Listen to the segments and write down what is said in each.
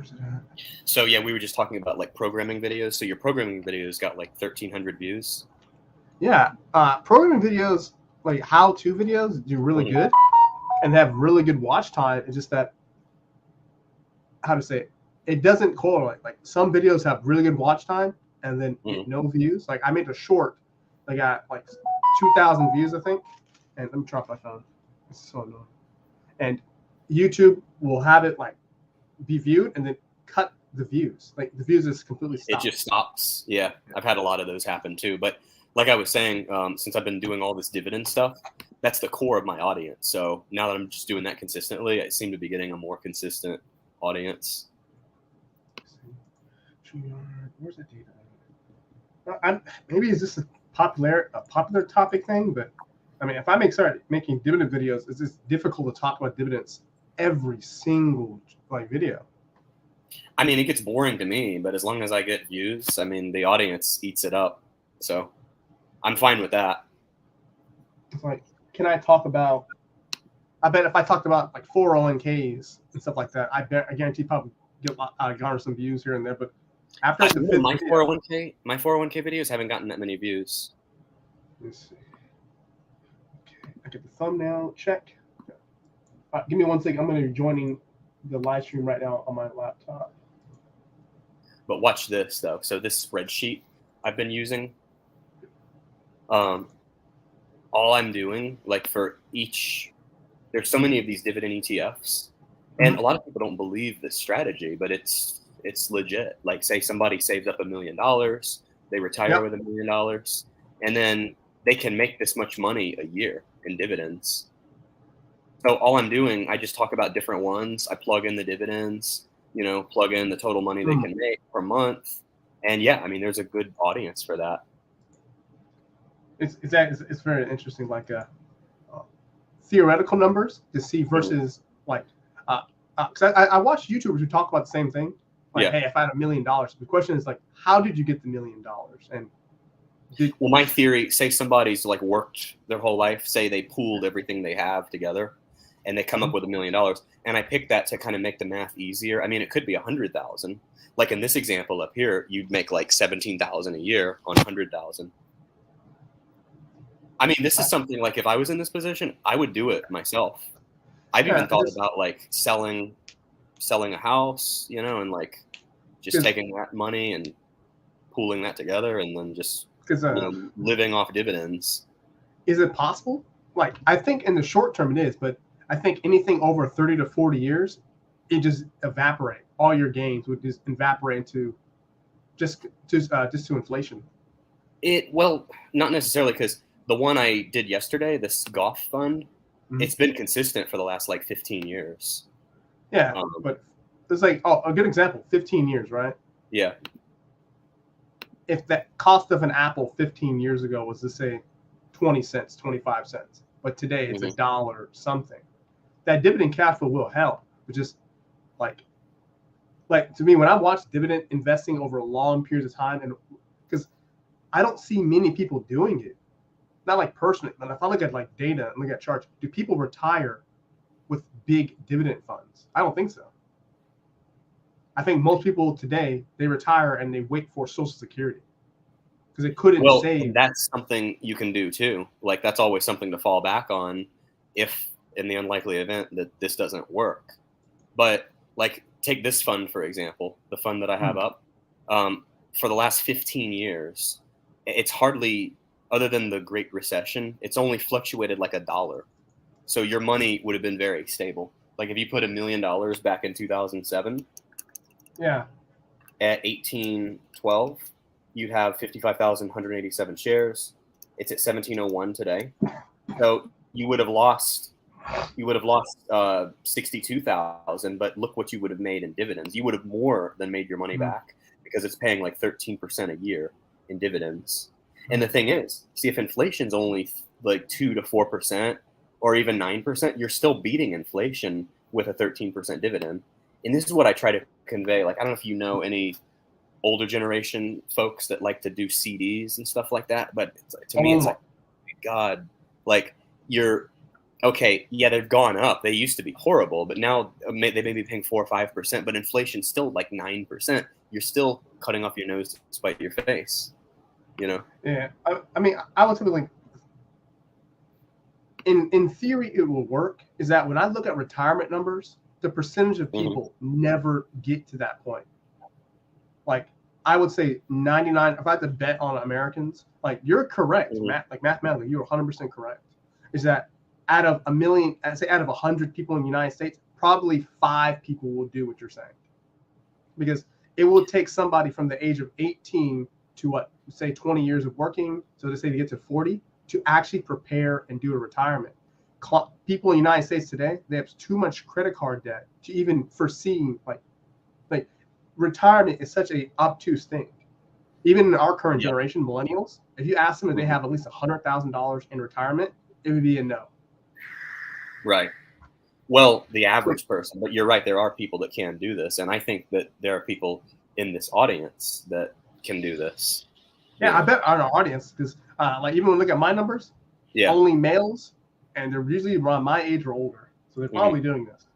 Where's it at? So yeah, we were just talking about like programming videos. So your programming videos got like 1,300 views. Yeah, programming videos, like how-to videos, do really good and have really good watch time. It's just that, how to say it, it doesn't correlate. Like some videos have really good watch time and then get no views. Like I made a short, I got like 2,000 views, I think. And let me drop my phone. It's so annoying. And YouTube will have it like be viewed and then cut the views. Like the views is completely stopped. It just stops. Yeah, I've had a lot of those happen too. But like I was saying, since I've been doing all this dividend stuff, that's the core of my audience. So now that I'm just doing that consistently, I seem to be getting a more consistent audience. Where's the data? Maybe is this a popular topic thing, but I mean, if I start making dividend videos, it's just difficult to talk about dividends every single like video. I mean, it gets boring to me, but as long as I get views, I mean, the audience eats it up. So I'm fine with that. It's like, can I talk about? I bet if I talked about like 401ks and stuff like that, I guarantee probably garner some views here and there. But after my 401k videos haven't gotten that many views. Let's see. Okay, I get the thumbnail check. Give me 1 second. I'm going to be joining the live stream right now on my laptop. But watch this though. So this spreadsheet I've been using, all I'm doing, like for each, there's so many of these dividend ETFs, and a lot of people don't believe this strategy, but it's legit. Like say somebody saves up $1 million, they retire with $1 million, and then they can make this much money a year in dividends. So all I'm doing, I just talk about different ones. I plug in the dividends, plug in the total money they can make per month. And yeah, I mean, there's a good audience for that. It's very interesting, like theoretical numbers to see versus like, because I watch YouTubers who talk about the same thing. Like, hey, if I had $1 million, the question is like, how did you get the $1 million? And well, my theory, say somebody's like worked their whole life, say they pooled everything they have together, and they come up with $1 million, and I picked that to kind of make the math easier. I mean, it could be 100,000. Like in this example up here, you'd make like 17,000 a year on 100,000. I mean, this is something like if I was in this position, I would do it myself. I've even thought about like selling a house, and like just taking that money and pooling that together, and then just living off dividends. Is it possible? Like, I think in the short term it is, but I think anything over 30 to 40 years, it just evaporate. All your gains would just evaporate into just to inflation. Well, not necessarily, because the one I did yesterday, this golf fund, it's been consistent for the last like 15 years. Yeah, but it's like a good example, 15 years, right? Yeah. If the cost of an apple 15 years ago was, let's say, 20 cents, 25 cents, but today it's $1 something, that dividend cash flow will help. But just like to me, when I watch dividend investing over long periods of time, and because I don't see many people doing it, not like personally, but if I look at like data and look at charts, do people retire with big dividend funds? I don't think so. I think most people today, they retire and they wait for Social Security because they couldn't save. That's something you can do too. Like that's always something to fall back on if in the unlikely event that this doesn't work. But like take this fund, for example, the fund that I have up, for the last 15 years, it's hardly, other than the Great Recession, it's only fluctuated like $1. So your money would have been very stable. Like if you put $1 million back in 2007, at 1812, you'd have 55,187 shares. It's at 1701 today. So you would have lost 62,000, but look what you would have made in dividends. You would have more than made your money back because it's paying like 13% a year in dividends. And the thing is, see, if inflation's only like 2 to 4% or even 9%, you're still beating inflation with a 13% dividend. And this is what I try to convey. Like, I don't know if you know any older generation folks that like to do CDs and stuff like that, but to me, it's like, God, like Okay, yeah, they've gone up. They used to be horrible, but now they may be paying 4 or 5%. But inflation's still like 9%. You're still cutting off your nose to spite your face. You know? Yeah, I mean, I would say like, in theory, it will work. Is that when I look at retirement numbers, the percentage of people never get to that point. Like, I would say 99. If I had to bet on Americans, like, you're correct, like mathematically, you're 100% correct. Is that out of a million, say out of 100 people in the United States, probably 5 people will do what you're saying, because it will take somebody from the age of 18 to what, say 20 years of working. So to say they get to 40 to actually prepare and do a retirement. People in the United States today, they have too much credit card debt to even foresee like retirement is such a obtuse thing. Even in our current generation, millennials, if you ask them if they have at least $100,000 in retirement, it would be a no. Right. Well, the average person, but you're right. There are people that can do this. And I think that there are people in this audience that can do this. Yeah, I bet on our audience, because like even when we look at my numbers, only males, and they're usually around my age or older. So they're probably doing this.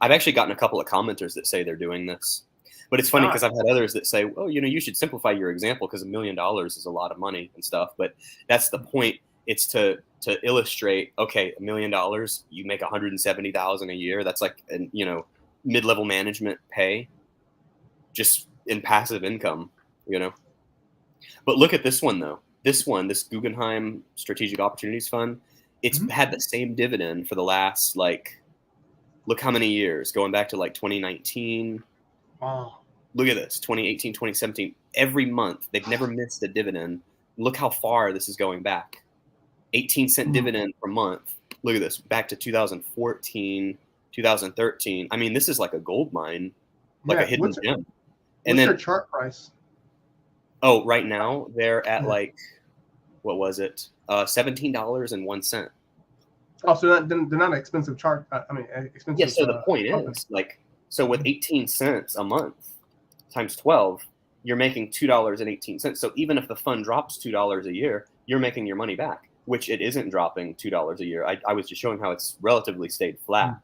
I've actually gotten a couple of commenters that say they're doing this. But it's funny because I've had others that say, well, you should simplify your example because $1 million is a lot of money and stuff. But that's the point. It's to illustrate, okay, $1 million, you make $170,000 a year. That's like, mid-level management pay just in passive income, But look at this one, though. This Guggenheim Strategic Opportunities Fund, it's had the same dividend for the last, look how many years, going back to 2019. Wow. Look at this, 2018, 2017. Every month, they've never missed a dividend. Look how far this is going back. 18-cent dividend per month. Look at this, back to 2014, 2013. I mean, this is like a gold mine, like a hidden gem. And what's their chart price? Oh, right now they're at what was it? $17.01. Oh, so they're not an expensive chart. Expensive. Yeah. So the point is, so with 18 cents a month times 12, you're making $2.18. So even if the fund drops $2 a year, you're making your money back, which it isn't dropping $2 a year. I was just showing how it's relatively stayed flat.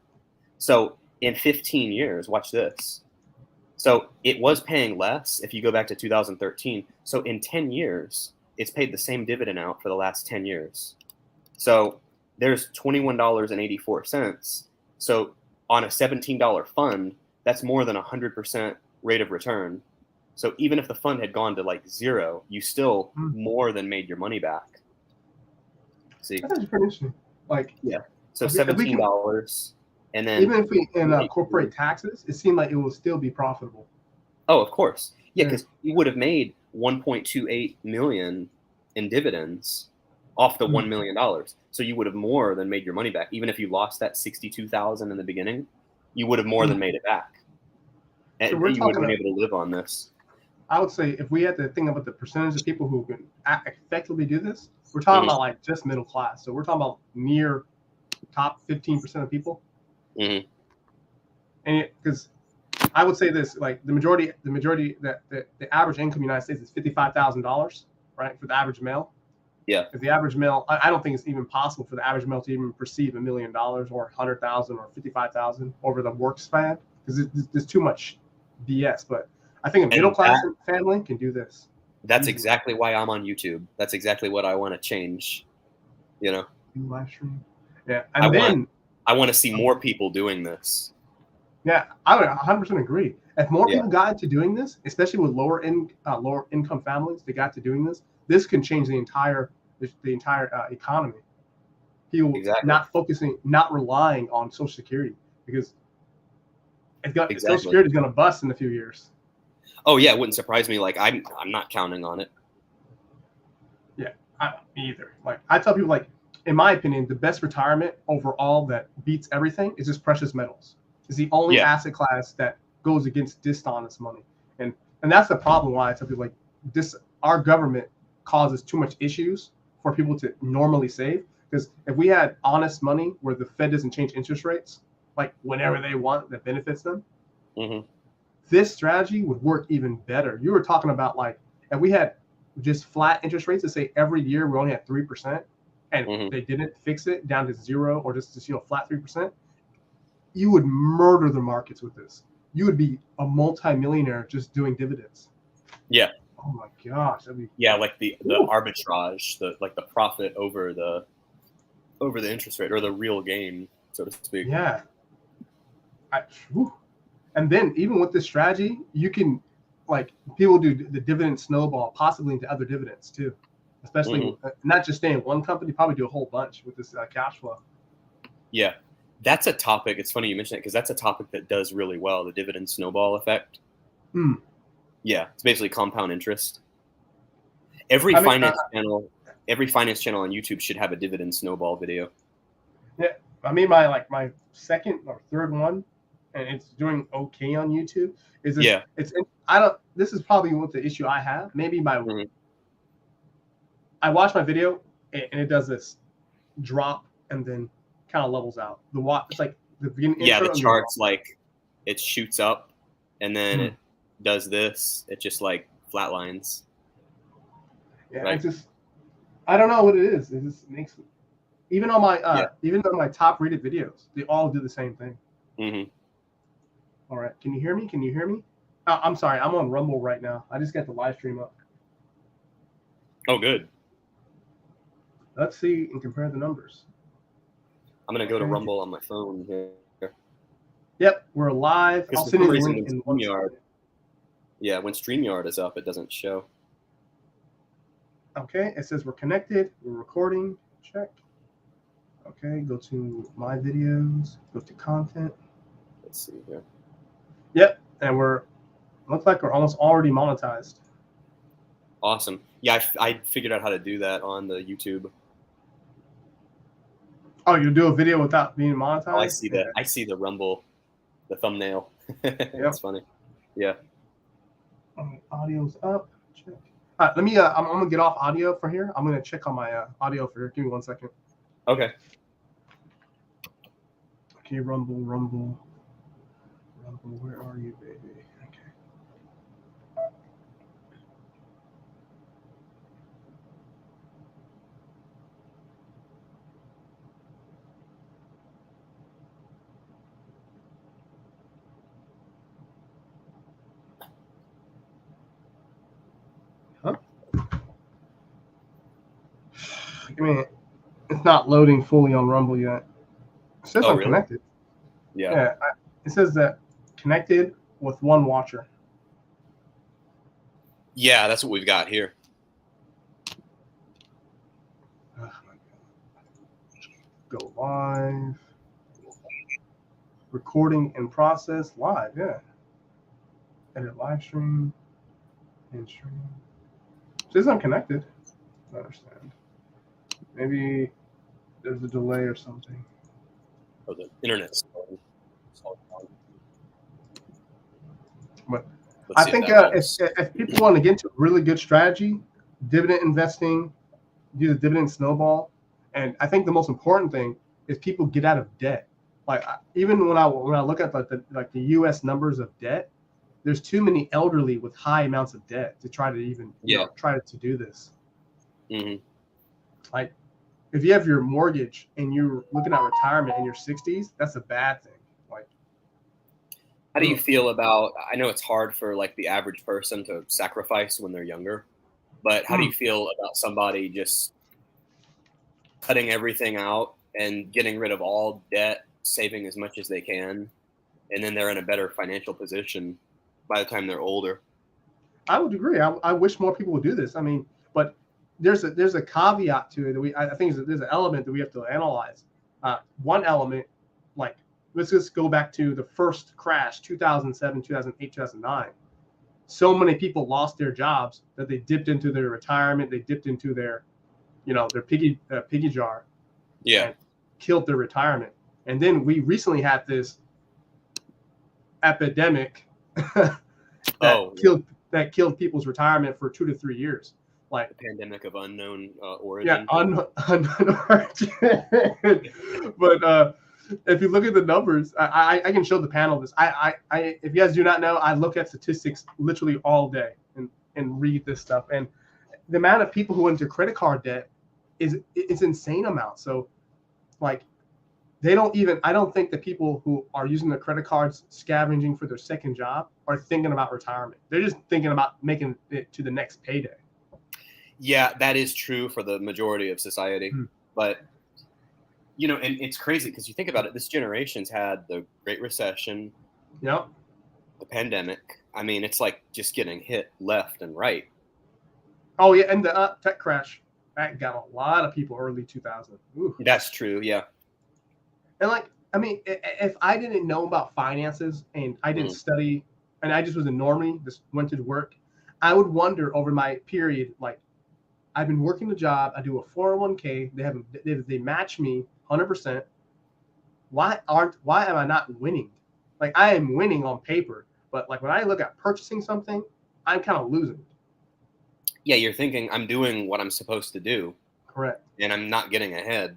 So in 15 years, watch this. So it was paying less if you go back to 2013. So in 10 years, it's paid the same dividend out for the last 10 years. So there's $21.84. So on a $17 fund, that's more than 100% rate of return. So even if the fund had gone to zero, you still more than made your money back. See? That's pretty interesting. So $17, and then even if we incorporate taxes, it seemed like it will still be profitable. Oh, of course, because you would have made $1.28 million in dividends off the $1 million. So you would have more than made your money back. Even if you lost that $62,000 in the beginning, you would have more than made it back. And you would have been able to live on this. I would say if we had to think about the percentage of people who can effectively do this, we're talking about just middle class. So we're talking about near top 15% of people. And because I would say this, the majority that the average income in the United States is $55,000, right, for the average male. Yeah. If the average male, I don't think it's even possible for the average male to even perceive $1 million or 100,000 or 55,000 over the work span, because there's too much BS. But I think a middle class family can do this. That's exactly why I'm on YouTube. That's exactly what I want to change. Live stream. Yeah, I want to see more people doing this. Yeah, I would 100% agree. If more people got into doing this, especially with lower income families, they got to doing this. This can change the entire economy. People not relying on Social Security, because Social Security is going to bust in a few years. Oh yeah, it wouldn't surprise me. I'm not counting on it. Yeah, me either. I tell people, in my opinion, the best retirement overall that beats everything is just precious metals. It's the only asset class that goes against dishonest money, and that's the problem. Why I tell people this: our government causes too much issues for people to normally save. Because if we had honest money where the Fed doesn't change interest rates whenever they want, that benefits them, this strategy would work even better. You were talking about if we had just flat interest rates to say every year we only had 3%, and they didn't fix it down to 0 or just flat 3%, you would murder the markets with this. You would be a multi-millionaire just doing dividends. Yeah. Oh my gosh, that'd be like the arbitrage, the profit over the interest rate or the real gain, so to speak. Yeah. And then even with this strategy, you can people do the dividend snowball possibly into other dividends too, especially not just stay in one company, probably do a whole bunch with this cash flow. Yeah. That's a topic. It's funny you mentioned it because that's a topic that does really well, the dividend snowball effect. Yeah, it's basically compound interest. Every finance channel on YouTube should have a dividend snowball video. Yeah, I mean my second or third one, and it's doing okay on YouTube. This is probably what the issue I have. Maybe I watch my video and it does this drop and then kind of levels out. It's like the beginning. Yeah, the chart's like it shoots up and then it does this. It just like flatlines. Yeah, right? I don't know what it is. It just makes even on my my top rated videos, they all do the same thing. All right, can you hear me? I'm sorry, I'm on Rumble right now. I just got the live stream up. Oh, good. Let's see and compare the numbers. I'm gonna go to Rumble on my phone here. Yep, we're live. I'll send you the link in StreamYard. Yeah, when StreamYard is up, it doesn't show. Okay, it says we're connected. We're recording. Check. Okay, go to my videos. Go to content. Let's see here. Yep, and looks like we're almost already monetized. Awesome. Yeah, I figured out how to do that on the YouTube. Oh, you do a video without being monetized? Oh, I see that. I see the Rumble, the thumbnail. That's funny. Yeah. Audio's up. Check. Let me. I'm gonna get off audio for here. I'm gonna check on my audio for here. Give me 1 second. Okay. Okay, Rumble. Where are you, baby? Okay. Huh? I mean, it's not loading fully on Rumble yet. It says I'm connected. Yeah. It says that connected with 1 watcher. Yeah, that's what we've got here. Oh my God. Go live. Recording in process live. Yeah. Edit live stream. And stream. It says I'm connected. I understand. Maybe there's a delay or something. Oh, the internet's But I think if people want to get into a really good strategy, dividend investing, do the dividend snowball, and I think the most important thing is people get out of debt. Like even when I look at the U.S. numbers of debt, there's too many elderly with high amounts of debt to try to even try to do this. Like if you have your mortgage and you're looking at retirement in your 60s, that's a bad thing. How do you feel about, I know it's hard for like the average person to sacrifice when they're younger, but how do you feel about somebody just cutting everything out and getting rid of all debt, saving as much as they can, and then they're in a better financial position by the time they're older? I would agree. I wish more people would do this. I mean, but there's a caveat to it that I think there's an element that we have to analyze. One element, like, let's just go back to the first crash, 2007, 2008, 2009. So many people lost their jobs that they dipped into their retirement. They dipped into their, their piggy jar. Yeah. And killed their retirement. And then we recently had this epidemic that killed people's retirement for 2 to 3 years. Like the pandemic of unknown origin. Yeah, unknown origin. But if you look at the numbers, I can show the panel this. If you guys do not know, I look at statistics literally all day and read this stuff. And the amount of people who went into credit card debt it's insane amount. So like they don't even, I don't think the people who are using their credit cards scavenging for their second job are thinking about retirement. They're just thinking about making it to the next payday. Yeah, that is true for the majority of society. But, and it's crazy because you think about it, this generation's had the Great Recession, Yep. the pandemic. I mean, it's like just getting hit left and right. Oh, yeah, and the tech crash, that got a lot of people early 2000. Ooh. That's true, yeah. And like, I mean, if I didn't know about finances and I didn't study and I just was a normie, just went to work, I would wonder over my period, like, I've been working the job, I do a 401k, they match me 100%. Why am I not winning? Like, I am winning on paper, but like when I look at purchasing something, I'm kind of losing. Yeah, you're thinking I'm doing what I'm supposed to do. Correct. And I'm not getting ahead.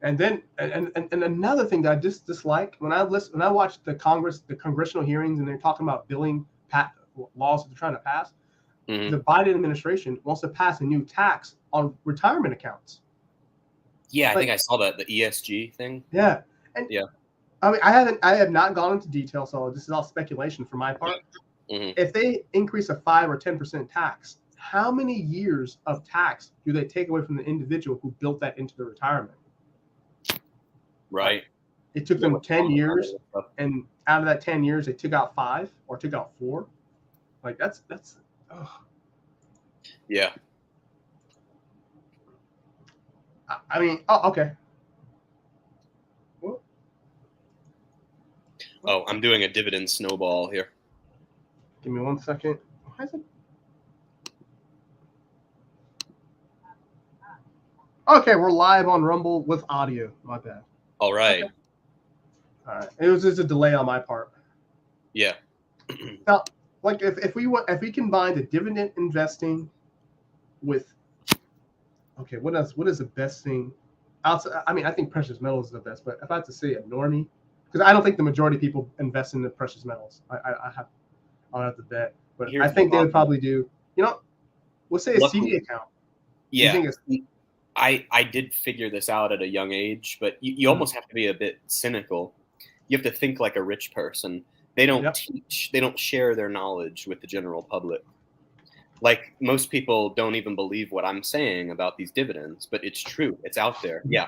And then and another thing that I just dislike when I watch the congressional hearings and they're talking about billing laws that they're trying to pass, the Biden administration wants to pass a new tax on retirement accounts. Yeah, I think I saw that, the ESG thing. Yeah. And yeah. I mean, I have not gone into detail, so this is all speculation for my part. If they increase a 5 or 10% tax, how many years of tax do they take away from the individual who built that into their retirement? Right. It took them 10 years, and out of that 10 years, they took out 5 or took out 4. Like that's. Yeah. I mean, okay. What? Oh, I'm doing a dividend snowball here. Give me 1 second. Why is it? Okay, we're live on Rumble with audio. My bad. All right. Okay. All right. It was just a delay on my part. Yeah. Now, like if we combine the dividend investing with, okay, what else? What is the best thing? I mean, I think precious metals is the best, but if I have to say a normie, because I don't think the majority of people invest in the precious metals. I'll have to bet, but I think they would probably do. We'll say a CD account. Yeah. I did figure this out at a young age, but you almost have to be a bit cynical. You have to think like a rich person. They don't teach, they don't share their knowledge with the general public. Like most people don't even believe what I'm saying about these dividends, but it's true. It's out there. Yeah.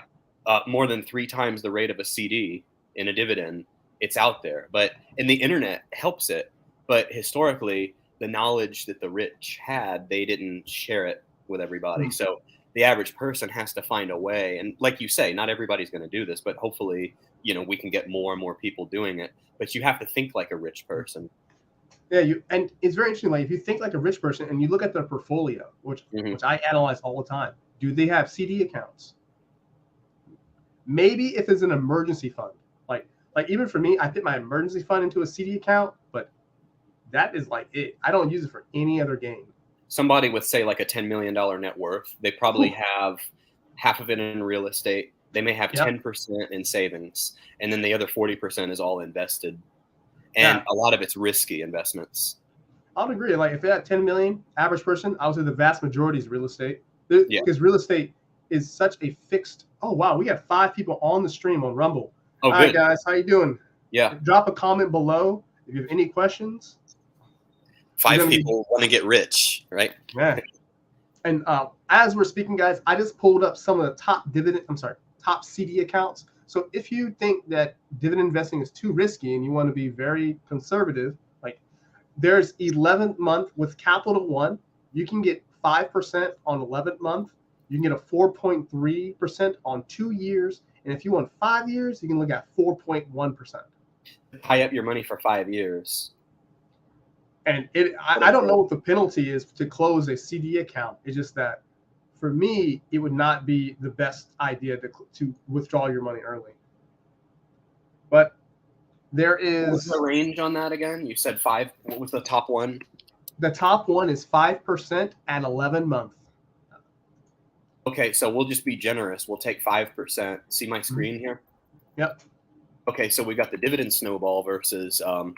More than 3 times the rate of a CD in a dividend. It's out there. And the internet helps it. But historically, the knowledge that the rich had, they didn't share it with everybody. So the average person has to find a way. And like you say, not everybody's going to do this, but hopefully, we can get more and more people doing it. But you have to think like a rich person. Yeah, and it's very interesting. Like if you think like a rich person and you look at their portfolio, which I analyze all the time, do they have CD accounts? Maybe if it's an emergency fund, like even for me, I put my emergency fund into a CD account, but that is like it. I don't use it for any other game. Somebody with say like a $10 million net worth, they probably have half of it in real estate. They may have 10% in savings, and then the other 40% is all invested. And a lot of it's risky investments. I would agree. Like if you had 10 million, average person, I would say the vast majority is real estate. Because real estate is such a fixed. Oh wow, we got 5 people on the stream on Rumble. Oh, all right, guys, how you doing? Yeah. Drop a comment below if you have any questions. 5 people want to get rich, right? Yeah. And as we're speaking, guys, I just pulled up some of the top CD accounts. So if you think that dividend investing is too risky and you want to be very conservative, like there's 11th month with Capital One, you can get 5% on 11th month. You can get a 4.3% on 2 years. And if you want 5 years, you can look at 4.1%. Tie up your money for 5 years. And I don't know what the penalty is to close a CD account. It's just that for me, it would not be the best idea to withdraw your money early. But there is. What's the range on that again? You said 5. What was the top one? The top one is 5% at 11 months. Okay, so we'll just be generous. We'll take 5%. See my screen here? Yep. Okay, so we got the dividend snowball versus. Now,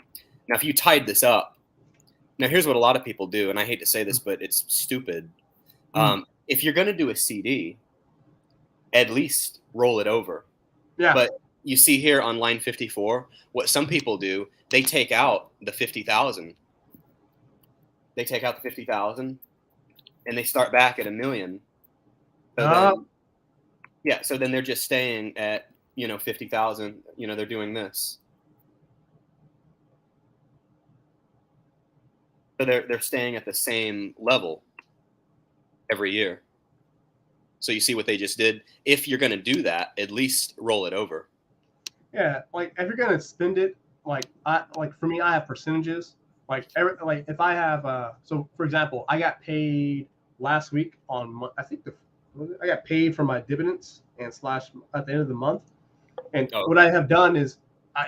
if you tied this up, now here's what a lot of people do, and I hate to say this, but it's stupid. If you're going to do a CD, at least roll it over. Yeah. But you see here on line 54, what some people do, they take out the 50,000. They take out the 50,000 and they start back at $1 million. So then, yeah, so then they're just staying at, 50,000, they're doing this. So they're staying at the same level every year. So you see what they just did. If you're going to do that, at least roll it over. Yeah, like if you're gonna spend it, like for me, I have percentages. Like if I have so for example, I got paid last week on I think I got paid for my dividends and / at the end of the month. And what I have done is,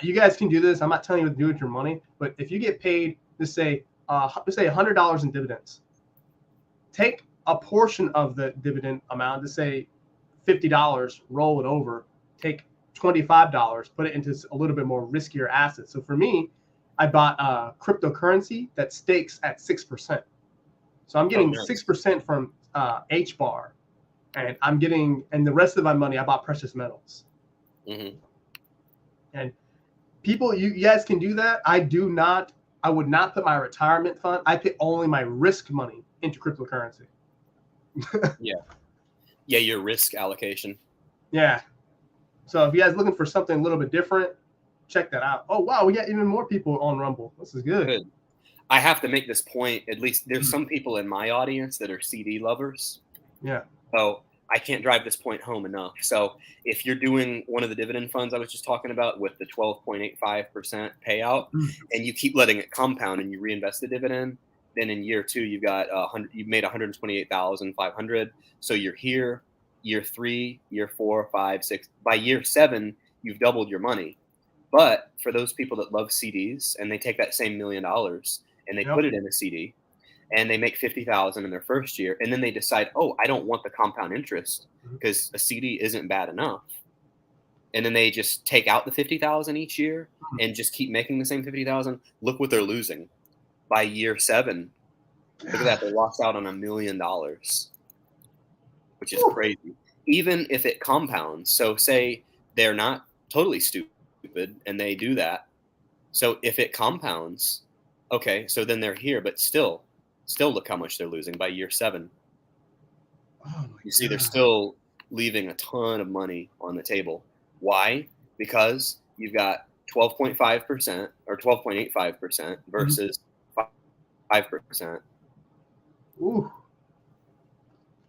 you guys can do this. I'm not telling you what to do with your money, but if you get paid, let's say $100 in dividends, take a portion of the dividend amount, let's say $50, roll it over, take $25, put it into a little bit more riskier assets. So for me, I bought cryptocurrency that stakes at 6%. So I'm getting 6% from HBAR, and and the rest of my money, I bought precious metals. Mm-hmm. And people, you guys can do that. I would not put my retirement fund. I put only my risk money into cryptocurrency. Yeah, your risk allocation. Yeah. So if you guys looking for something a little bit different, check that out. Oh, wow, we got even more people on Rumble. This is good. I have to make this point. At least there's some people in my audience that are CD lovers. Yeah. So I can't drive this point home enough. So if you're doing one of the dividend funds I was just talking about with the 12.85% payout, and you keep letting it compound and you reinvest the dividend, then in year 2 you've got you've made 128,500. So you're here. Year 3, year 4, 5, 6. By year 7, you've doubled your money. But for those people that love CDs and they take that same $1 million and they put it in a CD and they make 50,000 in their first year, and then they decide, oh, I don't want the compound interest because a CD isn't bad enough. And then they just take out the 50,000 each year and just keep making the same 50,000. Look what they're losing by year 7. Look at that. They lost out on $1 million. Which is crazy, even if it compounds. So say they're not totally stupid and they do that. So if it compounds, okay, so then they're here, but still look how much they're losing by year 7. You see, they're still leaving a ton of money on the table. Why? Because you've got 12.5% or 12.85% versus 5%. Ooh.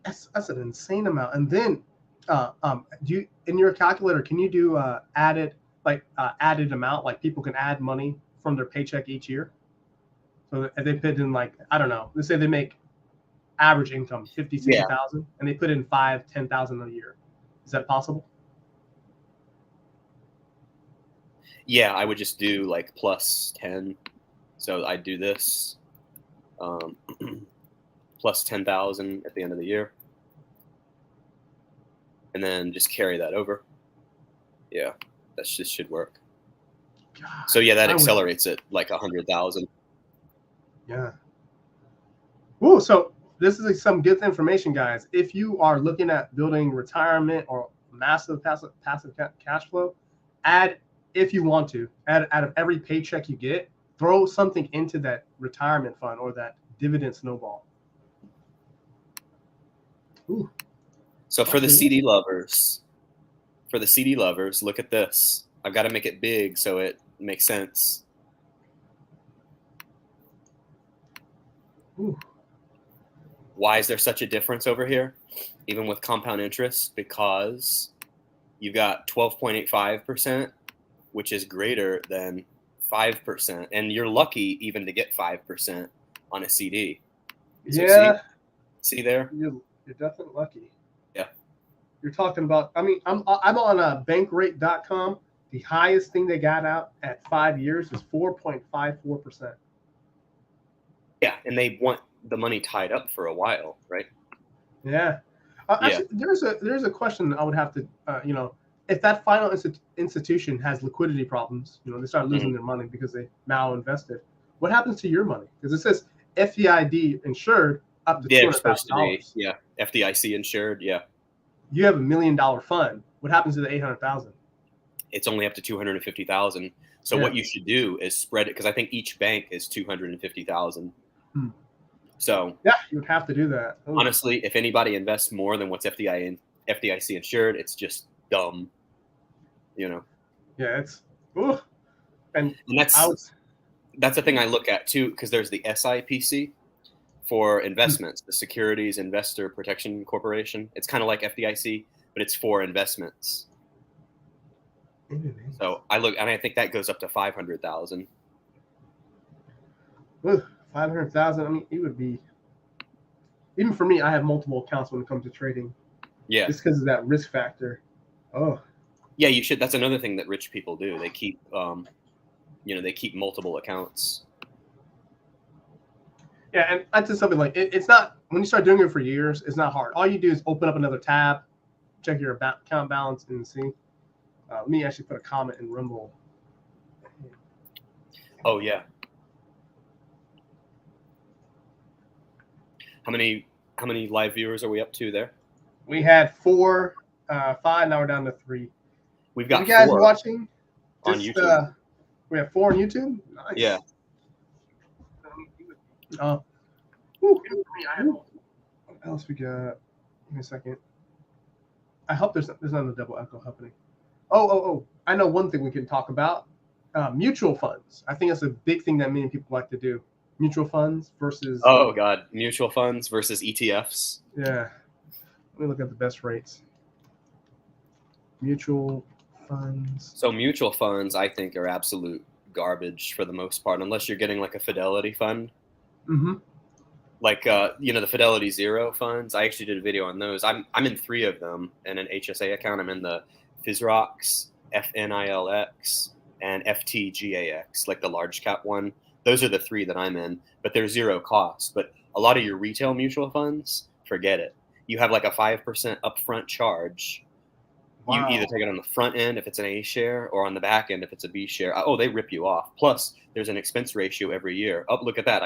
That's an insane amount. And then, do you in your calculator can you do added amount? Like people can add money from their paycheck each year. So if they put in I don't know, let's say they make average income 50,000, and they put in 5,000-10,000 a year. Is that possible? Yeah, I would just do plus 10. So I'd do this. Plus 10,000 at the end of the year, and then just carry that over. Yeah, that just should work. God, so yeah, that accelerates it 100,000. Yeah. Ooh, so this is some good information, guys. If you are looking at building retirement or massive passive cash flow, if you want to add out of every paycheck you get, throw something into that retirement fund or that dividend snowball. Ooh. So for the CD lovers, look at this. I've got to make it big so it makes sense. Ooh. Why is there such a difference over here, even with compound interest? Because you've got 12.85%, which is greater than 5%, and you're lucky even to get 5% on a CD. So yeah. See there? You're definitely lucky. Yeah. You're talking about, I'm on bankrate.com. The highest thing they got out at 5 years is 4.54%. Yeah, and they want the money tied up for a while, right? Yeah. Actually, there's a question I would have to, if that final institution has liquidity problems, they start losing their money because they malinvested. What happens to your money? Because it says FDIC insured up to $200,000. Yeah, FDIC insured. Yeah. You have $1 million fund. What happens to the 800,000? It's only up to 250,000. So what you should do is spread it, because I think each bank is 250,000. So yeah, you would have to do that. Ooh. Honestly, if anybody invests more than what's FDIC insured, it's just dumb. Yeah, it's and that's the thing I look at too, because there's the SIPC for investments, the Securities Investor Protection Corporation. It's kind of like FDIC, but it's for investments. So I look, and I think that goes up to 500,000. 500,000. I mean, it would be, even for me, I have multiple accounts when it comes to trading. Yeah, just because of that risk factor. Oh, yeah, you should. That's another thing that rich people do. They keep, they keep multiple accounts. Yeah, and that's just something like it's not, when you start doing it for years, it's not hard. All you do is open up another tab, check your account balance, and see. Let me actually put a comment in Rumble. Oh yeah. How many live viewers are we up to there? We had 4, 5. Now we're down to 3. We've got you guys 4 watching on YouTube. We have 4 on YouTube. Nice. Yeah. What else we got? Give me a second. I hope there's not a double echo happening. Oh! I know one thing we can talk about. Mutual funds. I think that's a big thing that many people like to do. Mutual funds versus. Oh God, mutual funds versus ETFs. Yeah. Let me look at the best rates. Mutual funds. So mutual funds, I think, are absolute garbage for the most part, unless you're getting like a Fidelity fund. Mm-hmm. Like the Fidelity Zero funds. I actually did a video on those. I'm in 3 of them in an HSA account. I'm in the FISROX, FNILX, and FTGAX, like the large cap one. Those are the 3 that I'm in, but they're zero cost. But a lot of your retail mutual funds, forget it. You have like a 5% upfront charge. Wow. You either take it on the front end if it's an A share, or on the back end if it's a B share. Oh, they rip you off. Plus, there's an expense ratio every year. Oh, look at that.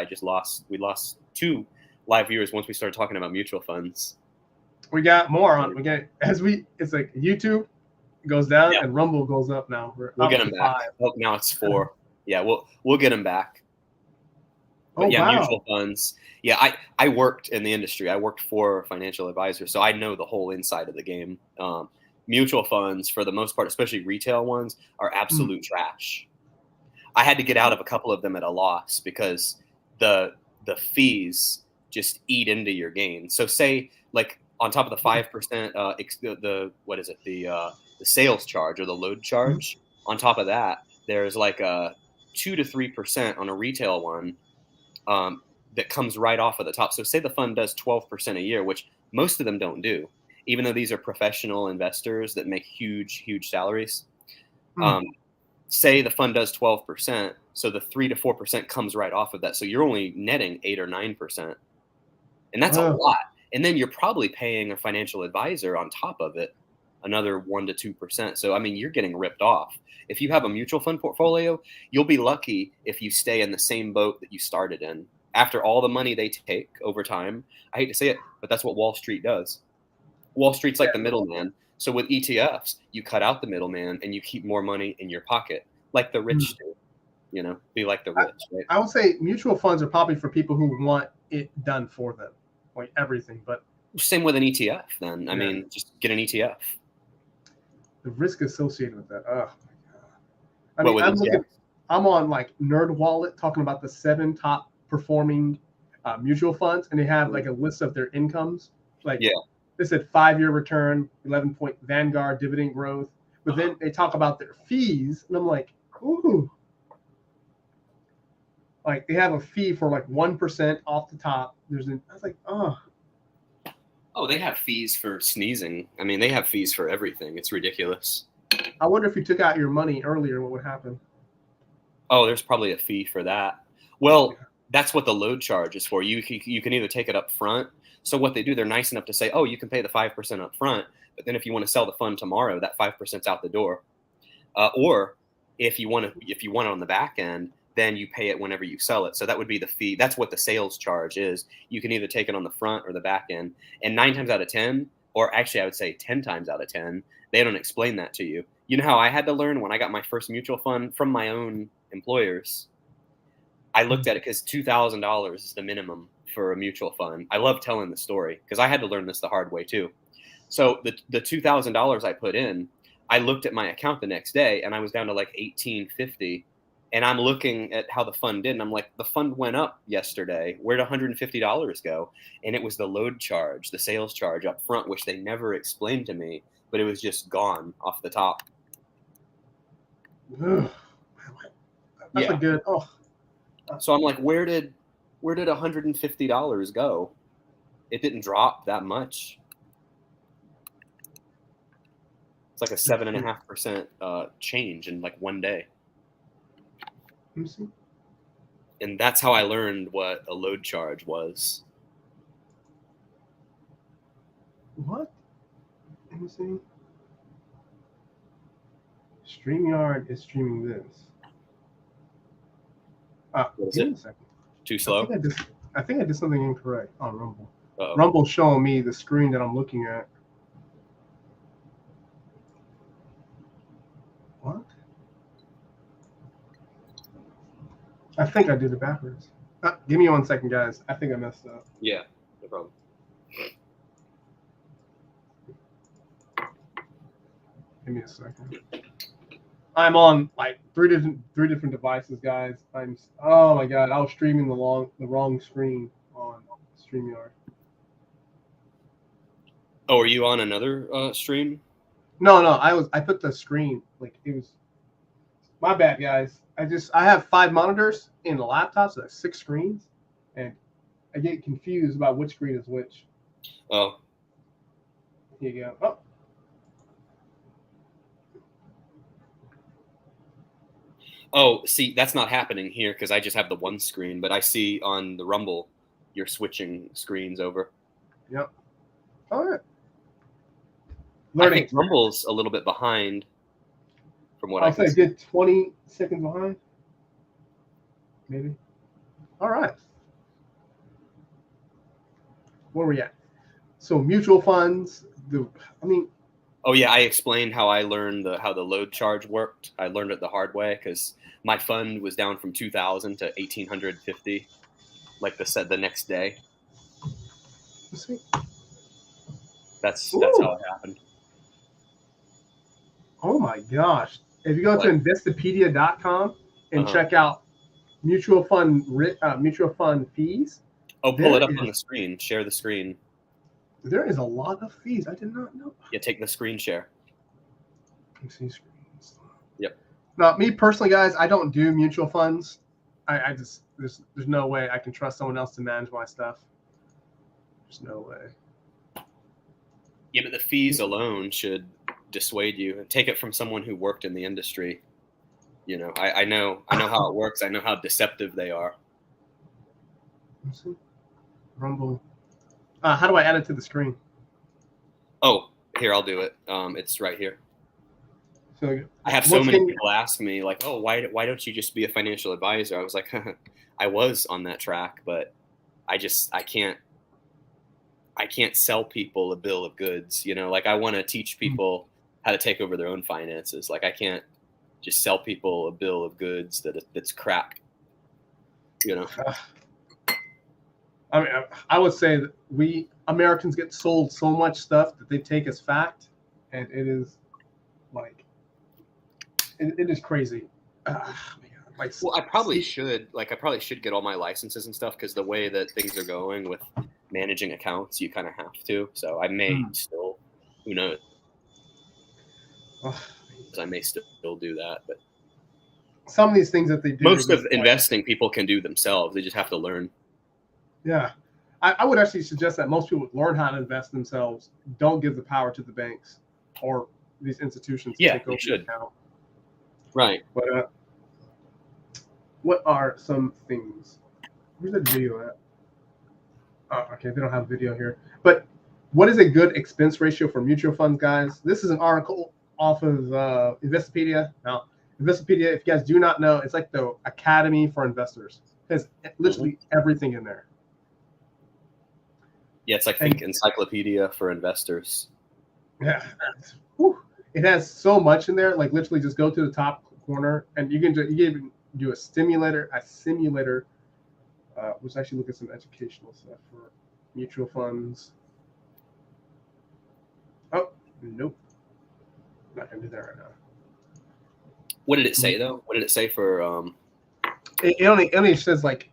We lost 2 live viewers once we started talking about mutual funds. We got more on. It's like YouTube goes down and Rumble goes up now. We'll get them back. Oh, now it's 4. Yeah, we'll get them back. But mutual funds. Yeah, I worked in the industry. I worked for financial advisors, so I know the whole inside of the game. Mutual funds, for the most part, especially retail ones, are absolute trash. I had to get out of a couple of them at a loss because the fees just eat into your gain. So say, like, on top of the 5%, the sales charge or the load charge, on top of that, there's like a 2 to 3% on a retail one that comes right off of the top. So say the fund does 12% a year, which most of them don't do, even though these are professional investors that make huge salaries. Say the fund does 12%, so the 3 to 4% comes right off of that. So you're only netting 8 or 9%, and that's a lot. And then you're probably paying a financial advisor on top of it another 1 to 2%. So I mean, you're getting ripped off. If you have a mutual fund portfolio, you'll be lucky if you stay in the same boat that you started in. After all the money they take over time, I hate to say it, but that's what Wall Street does. Wall Street's like the middleman. So with ETFs, you cut out the middleman and you keep more money in your pocket, like the rich do. Be like the rich. Right? I would say mutual funds are probably for people who want it done for them, like everything. But same with an ETF. Then I mean, just get an ETF. The risk associated with that. Oh my God! I'm on like Nerd Wallet talking about the 7 top performing mutual funds, and they have like a list of their incomes. Like they said 5-year return, 11-point Vanguard dividend growth, but then they talk about their fees, and I'm like, ooh. Like they have a fee for like 1% off the top. I was like, oh. Oh, they have fees for sneezing. I mean, they have fees for everything. It's ridiculous. I wonder if you took out your money earlier, what would happen? Oh, there's probably a fee for that. Well, that's what the load charge is for. You can either take it up front. So what they do, they're nice enough to say, oh, you can pay the 5% up front, but then if you want to sell the fund tomorrow, that 5%'s out the door. Or if you want it on the back end, then you pay it whenever you sell it. So that would be the fee. That's what the sales charge is. You can either take it on the front or the back end. And 9 times out of 10, or actually I would say 10 times out of 10, they don't explain that to you. You know how I had to learn when I got my first mutual fund from my own employers? I looked at it because $2,000 is the minimum for a mutual fund. I love telling the story because I had to learn this the hard way too. So the $2,000 I put in, I looked at my account the next day and I was down to like 1850. And I'm looking at how the fund did, and I'm like, the fund went up yesterday. Where'd $150 go? And it was the load charge, the sales charge up front, which they never explained to me, but it was just gone off the top. Ugh. That's a good. Oh, So I'm like, where did $150 go? It didn't drop that much. It's like a 7.5% change in like one day. let me see. And that's how I learned what a load charge was. What? Let me see. StreamYard is streaming this. What is Give me it? a second. Too slow? I think I did something incorrect on Rumble. Uh-oh. Rumble's showing me the screen that I'm looking at. What? I think I did it backwards. Give me 1 second, guys. I think I messed up. Yeah, no problem. Give me a second. I'm on like three different devices, guys. Oh my god, I was streaming the wrong screen on StreamYard. Oh, are you on another stream? No, I put the screen like it was. My bad, guys. I have 5 monitors in the laptop, so that's 6 screens, and I get confused about which screen is which. Oh. Here you go. Oh. Oh, see, that's not happening here because I just have the one screen, but I see on the Rumble you're switching screens over. Yep. All right. I think Rumble's a little bit behind from what I can see. I'll say a good 20 seconds behind. Maybe. All right. Where are we at? So mutual funds. Oh yeah, I explained how I learned how the load charge worked. I learned it the hard way because my fund was down from 2,000 to 1,850, like the next day. Let's see. That's how it happened. Oh my gosh! If you go to Investopedia.com and check out mutual fund fees. Oh, pull it up on the screen. Share the screen. There is a lot of fees. I did not know. Yeah, take the screen share. You see screens. Yep. Now, me personally, guys, I don't do mutual funds. I just there's no way I can trust someone else to manage my stuff. There's no way. Yeah, but the fees alone should dissuade you. Take it from someone who worked in the industry. You know, I know how it works. I know how deceptive they are. Let's see. Rumble. How do I add it to the screen? Oh, here, I'll do it. It's right here. So I have so many people ask me, like, oh, why don't you just be a financial advisor? I was like, I was on that track, but I can't sell people a bill of goods. You know, like I want to teach people how to take over their own finances. Like I can't just sell people a bill of goods that's crap. You know. I mean, I would say that we Americans get sold so much stuff that they take as fact, and it is like it is crazy. Well, I probably should get all my licenses and stuff because the way that things are going with managing accounts, you kind of have to. So I may still, who knows? I may still do that, but some of these things that they do. Most of investing people can do themselves. They just have to learn. Yeah. I would actually suggest that most people learn how to invest themselves. Don't give the power to the banks or these institutions to take over the account. Right. But what are some things? Where's that video at? Oh, okay, they don't have video here. But what is a good expense ratio for mutual funds, guys? This is an article off of Investopedia. Now, Investopedia, if you guys do not know, it's like the Academy for investors. It has literally everything in there. Yeah, it's like the encyclopedia for investors. Yeah, it has so much in there. Like literally, just go to the top corner, and you can even do a simulator. Let's actually look at some educational stuff for mutual funds. Oh, nope, not gonna do that right now. What did it say though? What did it say for? It only says like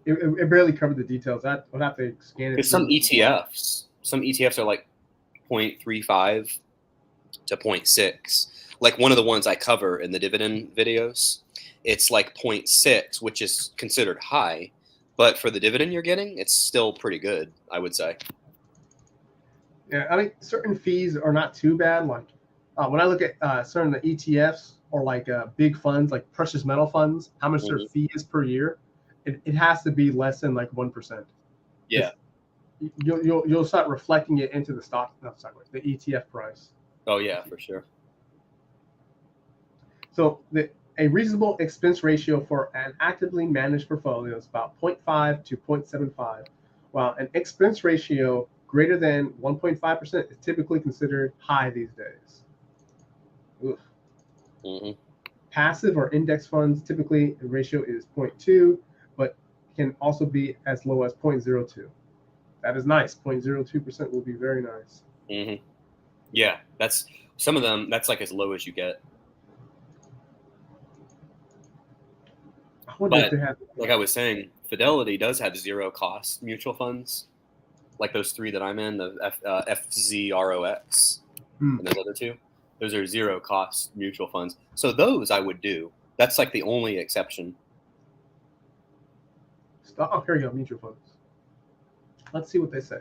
it barely covered the details. I'll have to scan it. Because some ETFs are like 0.35 to 0.6. Like one of the ones I cover in the dividend videos, it's like 0.6, which is considered high, but for the dividend you're getting, it's still pretty good, I would say. Yeah, I mean, certain fees are not too bad. Like when I look at certain ETFs or like big funds, like precious metal funds, how much their fee is per year, it has to be less than like 1%. Yeah, you'll start reflecting it into the the ETF price. Oh yeah, for sure. So a reasonable expense ratio for an actively managed portfolio is about 0.5 to 0.75, while an expense ratio greater than 1.5% is typically considered high these days. Passive or index funds, typically the ratio is 0.2, but can also be as low as 0.02. That is nice. 0.02% will be very nice. Yeah, that's some of them. That's like as low as you get. I wonder if they have. Like I was saying, Fidelity does have zero cost mutual funds, like those three that I'm in, the FZROX, and those other two. Those are zero cost mutual funds. So those I would do. That's like the only exception. Oh, here we go, mutual funds. Let's see what they say.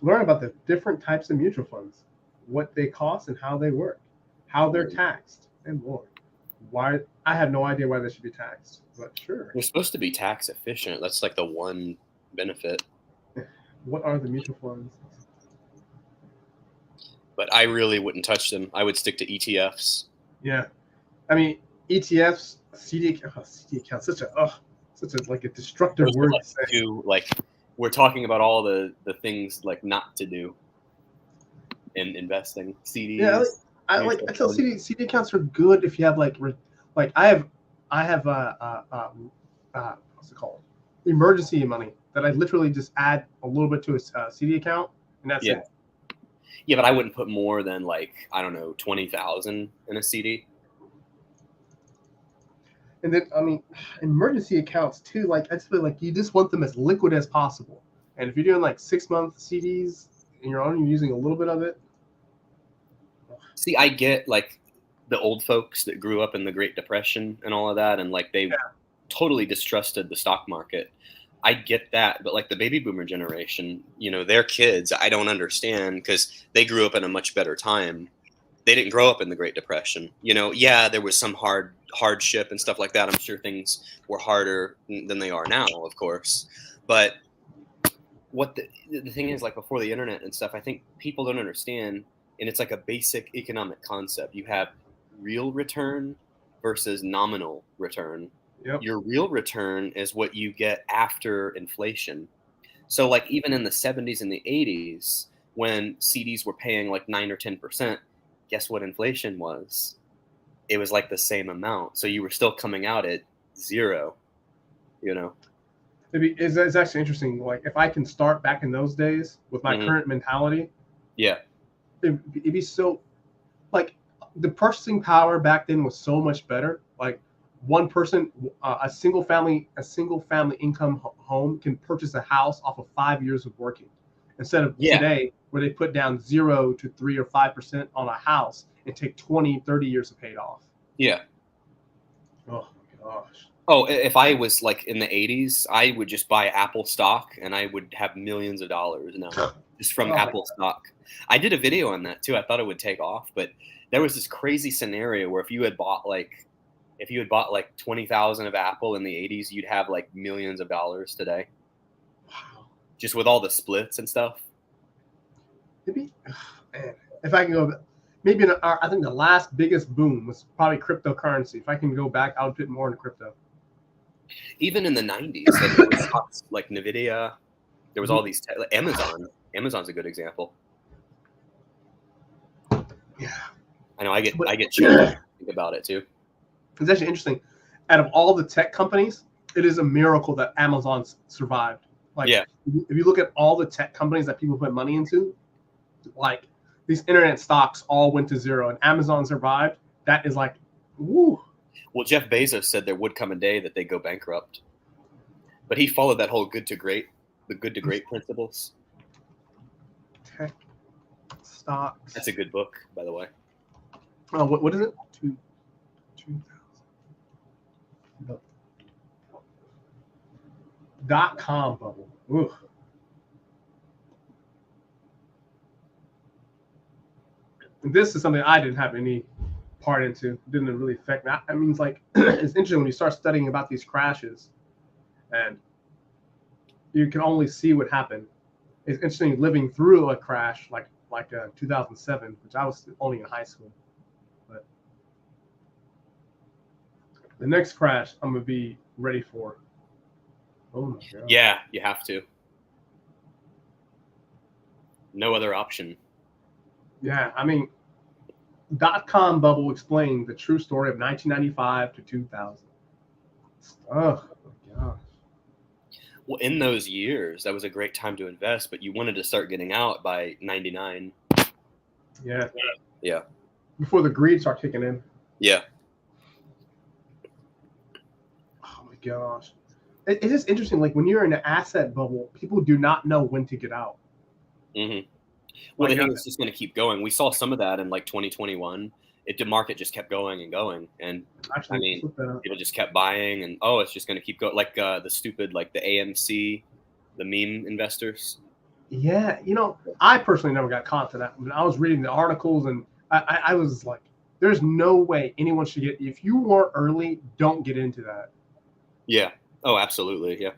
Learn about the different types of mutual funds, what they cost and how they work, how they're taxed, and more. Why? I have no idea why they should be taxed, but sure. They're supposed to be tax efficient. That's like the one benefit. What are the mutual funds? But I really wouldn't touch them. I would stick to ETFs. Yeah, I mean ETFs, CD accounts, such a like a destructive word like to say. Like we're talking about all the things like not to do in investing. CDs. Yeah, I tell CD accounts are good if you have like I have what's it called, emergency money that I literally just add a little bit to a CD account and that's it. Yeah, but I wouldn't put more than like, I don't know, 20,000 in a CD. And then I mean, emergency accounts too. Like I just feel like you just want them as liquid as possible. And if you're doing like 6-month CDs and you're only using a little bit of it. See, I get like the old folks that grew up in the Great Depression and all of that, and like they totally distrusted the stock market. I get that, but like the baby boomer generation, you know, their kids, I don't understand because they grew up in a much better time. They didn't grow up in the Great Depression. You know, yeah, there was some hardship and stuff like that. I'm sure things were harder than they are now, of course. But what the thing is, like before the internet and stuff, I think people don't understand, and it's like a basic economic concept. You have real return versus nominal return. Yep. Your real return is what you get after inflation. So like even in the 70s and the 80s, when CDs were paying like 9 or 10%, guess what inflation was? It was like the same amount. So you were still coming out at zero, you know? It's actually interesting. Like if I can start back in those days with my current mentality, it'd be so, like the purchasing power back then was so much better. Like one person, a single family income home can purchase a house off of 5 years of working, instead of today where they put down 0 to 3 or 5% on a house and take 20, 30 years to pay it off. Yeah. Oh my gosh. Oh, if I was like in the 80s, I would just buy Apple stock and I would have millions of dollars now just from Apple stock. I did a video on that too. I thought it would take off, but there was this crazy scenario where if you had bought like 20,000 of Apple in the 80s, you'd have like millions of dollars today. Wow. Just with all the splits and stuff. Maybe, man, if I can go, maybe I think the last biggest boom was probably cryptocurrency. If I can go back, I would put more into crypto. Even in the 90s, like, stocks like Nvidia There was all these like Amazon. Amazon's a good example. Yeah. I know I get chilled think about it too. It's actually interesting. Out of all the tech companies, it is a miracle that Amazon's survived. Like, Yeah. if you look at all the tech companies that people put money into, like these internet stocks all went to zero, and Amazon survived. That is like, woo. Well, Jeff Bezos said there would come a day that they go bankrupt, but he followed that whole good to great principles. Tech stocks. That's a good book, by the way. Oh, what is it? 2000. .com bubble. Ooh. This is something I didn't have any part into. It didn't really affect me. I mean, it's like it's interesting when you start studying about these crashes, and you can only see what happened. It's interesting living through a crash like 2007, which I was only in high school. But the next crash, I'm gonna be ready for. Oh my God. Yeah, you have to. No other option. Yeah, I mean, .com bubble explained the true story of 1995 to 2000. Oh my gosh. Well, in those years, that was a great time to invest, but you wanted to start getting out by 99. Yeah. Yeah. Before the greed start kicking in. Yeah. Oh my gosh. It's just interesting. Like when you're in an asset bubble, people do not know when to get out. Mm-hmm. Well, I think it's just going to keep going. We saw some of that in like 2021. The market just kept going and going, and Actually, I mean, people just kept buying, and it's just going to keep going. Like the stupid, like the AMC, the meme investors. Yeah, I personally never got caught to that. When I was reading the articles, and I was like, "There's no way anyone should get. If you weren't early, don't get into that." Yeah. Oh, absolutely. Yeah.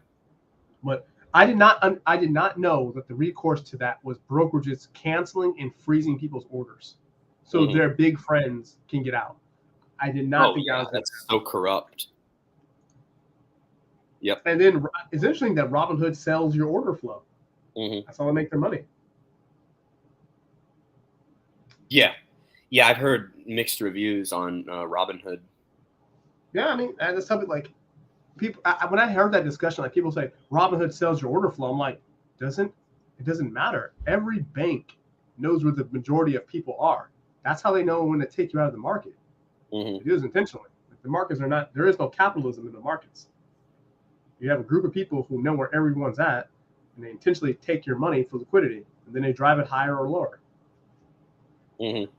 But I did not know that the recourse to that was brokerages canceling and freezing people's orders, so their big friends can get out. I did not think that's so corrupt. Yep. And then it's interesting that Robinhood sells your order flow. Mm-hmm. That's how they make their money. Yeah. Yeah, I've heard mixed reviews on Robinhood. Yeah, I mean, and it's something like people. When I heard that discussion, like people say Robinhood sells your order flow, I'm like, it doesn't matter. Every bank knows where the majority of people are. That's how they know when to take you out of the market. Mm-hmm. It is intentionally. The markets are not. There is no capitalism in the markets. You have a group of people who know where everyone's at, and they intentionally take your money for liquidity, and then they drive it higher or lower. Mm-hmm.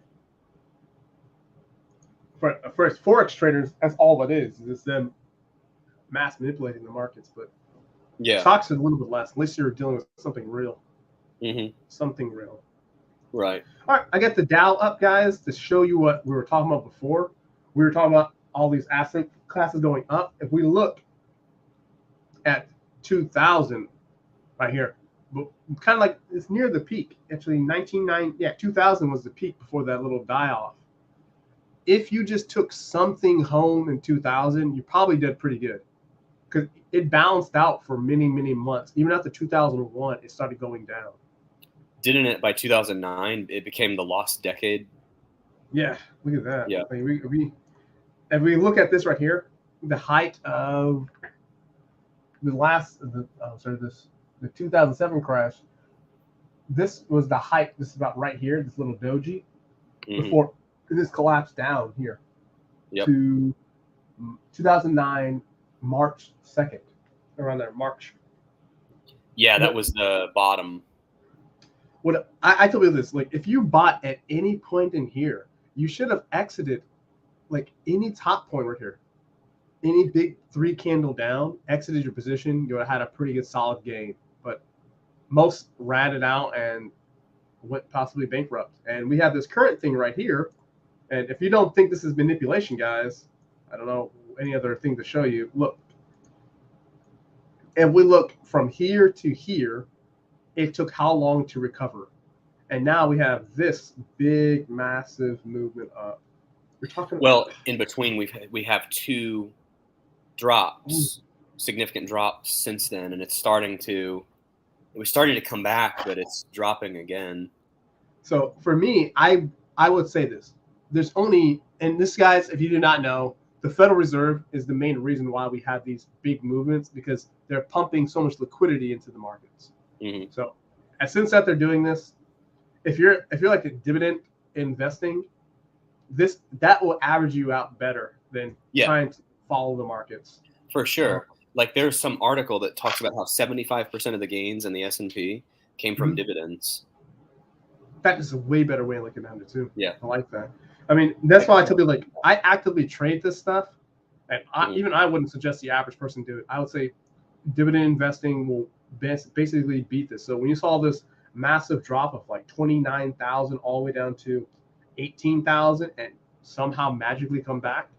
For forex traders, that's all it is. It's them mass manipulating the markets. But yeah, stocks is a little bit less. At least you're dealing with something real. Mm-hmm. Something real. Right. All right, I got the Dow up, guys, to show you what we were talking about before. We were talking about all these asset classes going up. If we look at 2000 right here, kind of like it's near the peak. Actually, 2000 was the peak before that little die-off. If you just took something home in 2000, you probably did pretty good because it balanced out for many, many months. Even after 2001, it started going down. Didn't it by 2009? It became the lost decade. Yeah, look at that. Yeah. Like if we look at this right here, the height of the 2007 crash. This was the height. This is about right here. This little doji before this collapsed down here to 2009 March 2nd, around there, March. Yeah, that was the bottom. What I tell you this, like if you bought at any point in here, you should have exited like any top point right here. Any big 3 candle down, exited your position, you would have had a pretty good solid gain. But most ratted out and went possibly bankrupt. And we have this current thing right here. And if you don't think this is manipulation, guys, I don't know any other thing to show you. Look. And we look from here to here, it took how long to recover? And now we have this big, massive movement up. We're talking in between we have 2 drops, significant drops since then, and it's starting to It was starting to come back, but it's dropping again. So for me, I would say this. There's only, and this, guys, if you do not know, the Federal Reserve is the main reason why we have these big movements, because they're pumping so much liquidity into the markets. Mm-hmm. So since that they're doing this, if you're like a dividend investing, that will average you out better than trying to follow the markets. For sure. Like there's some article that talks about how 75% of the gains in the S&P came from dividends. That is a way better way of looking at it too. Yeah. I like that. I mean, that's why I tell people, like, I actively trade this stuff, and even I wouldn't suggest the average person do it. I would say dividend investing will basically beat this. So when you saw this massive drop of like 29,000 all the way down to 18,000 and somehow magically come back,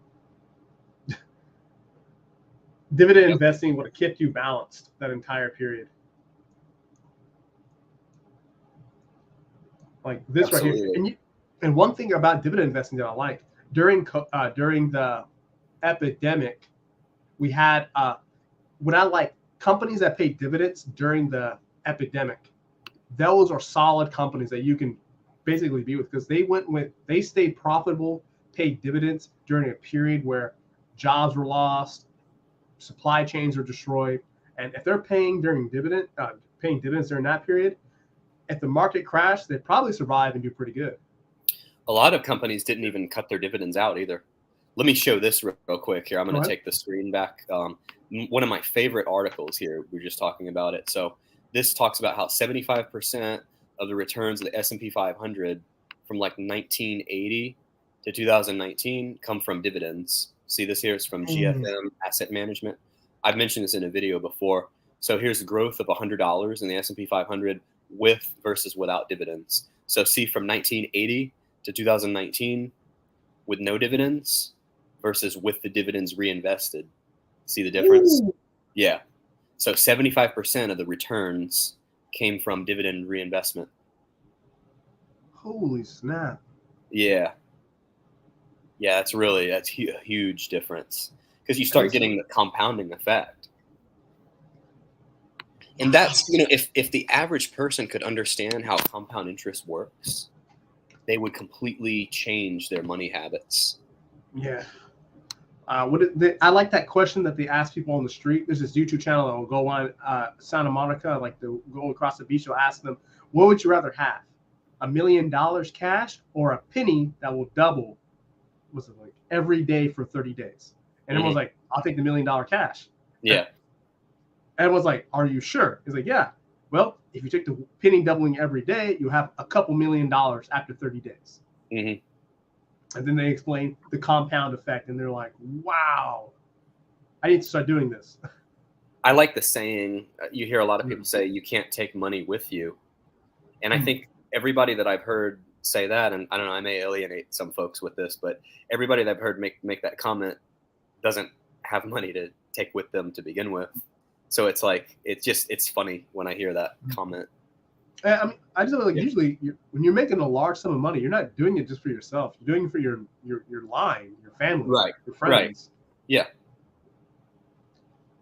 dividend investing would have kept you balanced that entire period. Like this Absolutely. Right here. And one thing about dividend investing that I like, during the epidemic, we had companies that pay dividends during the epidemic. Those are solid companies that you can basically be with, because they stayed profitable, paid dividends during a period where jobs were lost, supply chains were destroyed, and if they're paying dividends during that period, if the market crashed, they'd probably survive and do pretty good. A lot of companies didn't even cut their dividends out either. Let me show this real quick here. I'm going to take the screen back. One of my favorite articles here, we were just talking about it. So this talks about how 75% of the returns of the S&P 500 from like 1980 to 2019 come from dividends. See this here? It's from GFM Asset Management. I've mentioned this in a video before. So here's the growth of $100 in the S&P 500 with versus without dividends. So see, from 1980 to 2019 with no dividends versus with the dividends reinvested. See the difference? Ooh. Yeah. So 75% of the returns came from dividend reinvestment. Holy snap. Yeah. Yeah, that's a huge difference, because you start getting the compounding effect. And that's, if the average person could understand how compound interest works, they would completely change their money habits. Yeah. I like that question that they ask people on the street. There's this YouTube channel that will go on Santa Monica, like they'll go across the beach. They'll ask them, what would you rather have? $1 million cash or a penny that will double, what's it like, every day for 30 days? And everyone's like, I'll take the $1 million cash. Yeah. And everyone's like, are you sure? He's like, yeah. Well, if you take the penny doubling every day, you have a couple $1 million after 30 days. And then they explain the compound effect, and they're like, wow, I need to start doing this. I like the saying, you hear a lot of people say, you can't take money with you. And I think everybody that I've heard say that, and I don't know, I may alienate some folks with this, but everybody that I've heard make that comment doesn't have money to take with them to begin with. So it's like, it's funny when I hear that comment. I mean, I just feel like usually when you're making a large sum of money, you're not doing it just for yourself. You're doing it for your line, your family, your friends. Right. Yeah.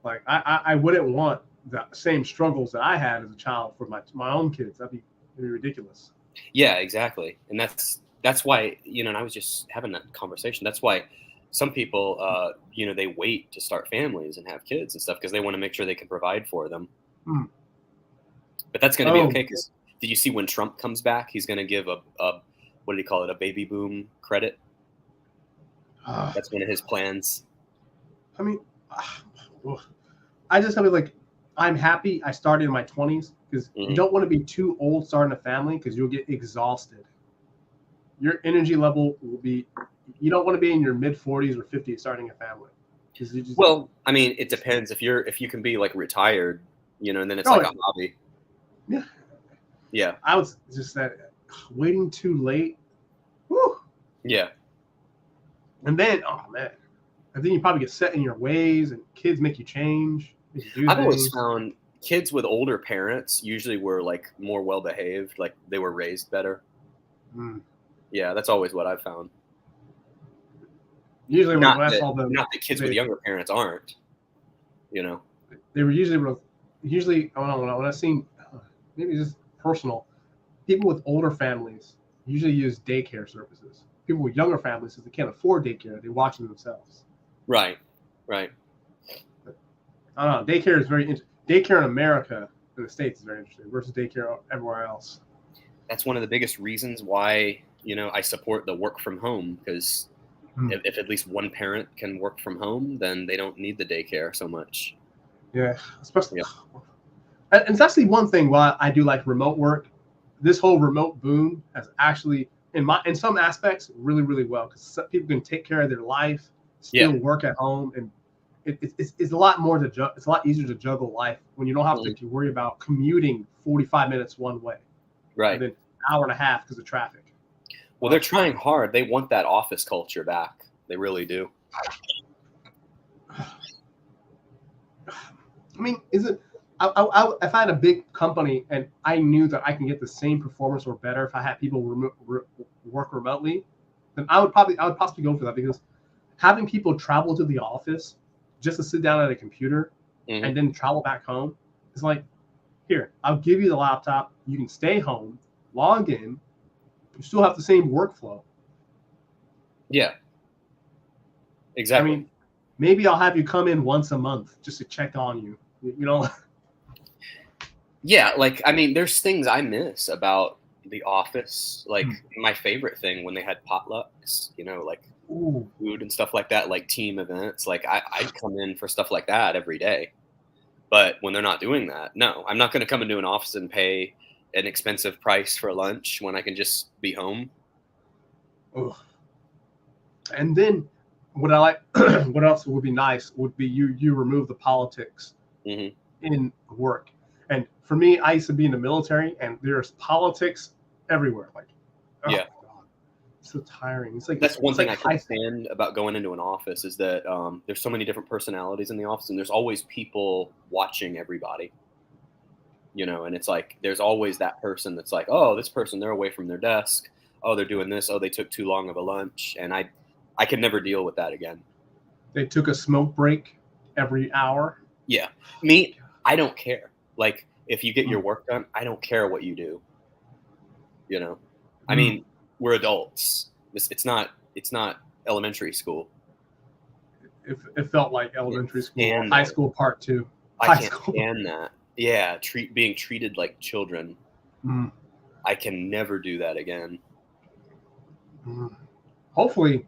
Like I wouldn't want the same struggles that I had as a child for my own kids. It'd be ridiculous. Yeah, exactly. And that's why, and I was just having that conversation. That's why some people, they wait to start families and have kids and stuff, because they want to make sure they can provide for them. But that's going to be okay, because did you see when Trump comes back, he's going to give a what did he call it, a baby boom credit? That's one of his plans. I mean, I just feel like I'm happy I started in my 20s, because you don't want to be too old starting a family, because you'll get exhausted. Your energy level will be, you don't want to be in your mid 40s or 50s starting a family. Well, I mean, it depends. If you can be like retired, and then it's like a hobby. Yeah. Yeah. I was just that waiting too late. Whew. Yeah. And then, and then you probably get set in your ways, and kids make you change. I've always found kids with older parents usually were like more well behaved, like they were raised better. Yeah, that's always what I've found. Usually, not that kids with younger parents aren't. They were usually when I've seen maybe just personal. People with older families usually use daycare services. People with younger families, if they can't afford daycare, they watch them themselves. Right. I don't know. Daycare is daycare in America, in the States, is very interesting versus daycare everywhere else. That's one of the biggest reasons why, I support the work from home, because if at least one parent can work from home, then they don't need the daycare so much. Yeah, especially. Yeah. And it's actually one thing why I do like remote work. This whole remote boom has actually, in some aspects, really, really well, because people can take care of their life, still work at home, and it's a lot more it's a lot easier to juggle life when you don't have to worry about commuting 45 minutes one way, right, and then an hour and a half because of traffic. Well, they're trying hard. They want that office culture back. They really do. I mean, is it? If I had a big company and I knew that I can get the same performance or better if I had people work remotely, then I would possibly go for that, because having people travel to the office just to sit down at a computer and then travel back home is like, here, I'll give you the laptop. You can stay home, log in. You still have the same workflow. Yeah. Exactly. I mean, maybe I'll have you come in once a month just to check on you. Yeah, there's things I miss about the office. Like my favorite thing when they had potlucks, food and stuff like that, like team events. Like I'd come in for stuff like that every day. But when they're not doing that, no, I'm not going to come into an office and pay an expensive price for lunch when I can just be home. Ugh. And then what else would be nice would be you remove the politics in work. And for me, I used to be in the military, and there's politics everywhere. Like, God, it's so tiring. It's like that's one thing I can stand about going into an office is that there's so many different personalities in the office, and there's always people watching everybody. And it's like there's always that person that's like, oh, this person, they're away from their desk. Oh, they're doing this. Oh, they took too long of a lunch, and I could never deal with that again. They took a smoke break every hour. Yeah, me, I don't care. Like, if you get your work done, I don't care what you do. I mean, we're adults. It's not elementary school. It felt like elementary school, high school part 2. I can't stand that. Yeah, being treated like children. I can never do that again. Hopefully,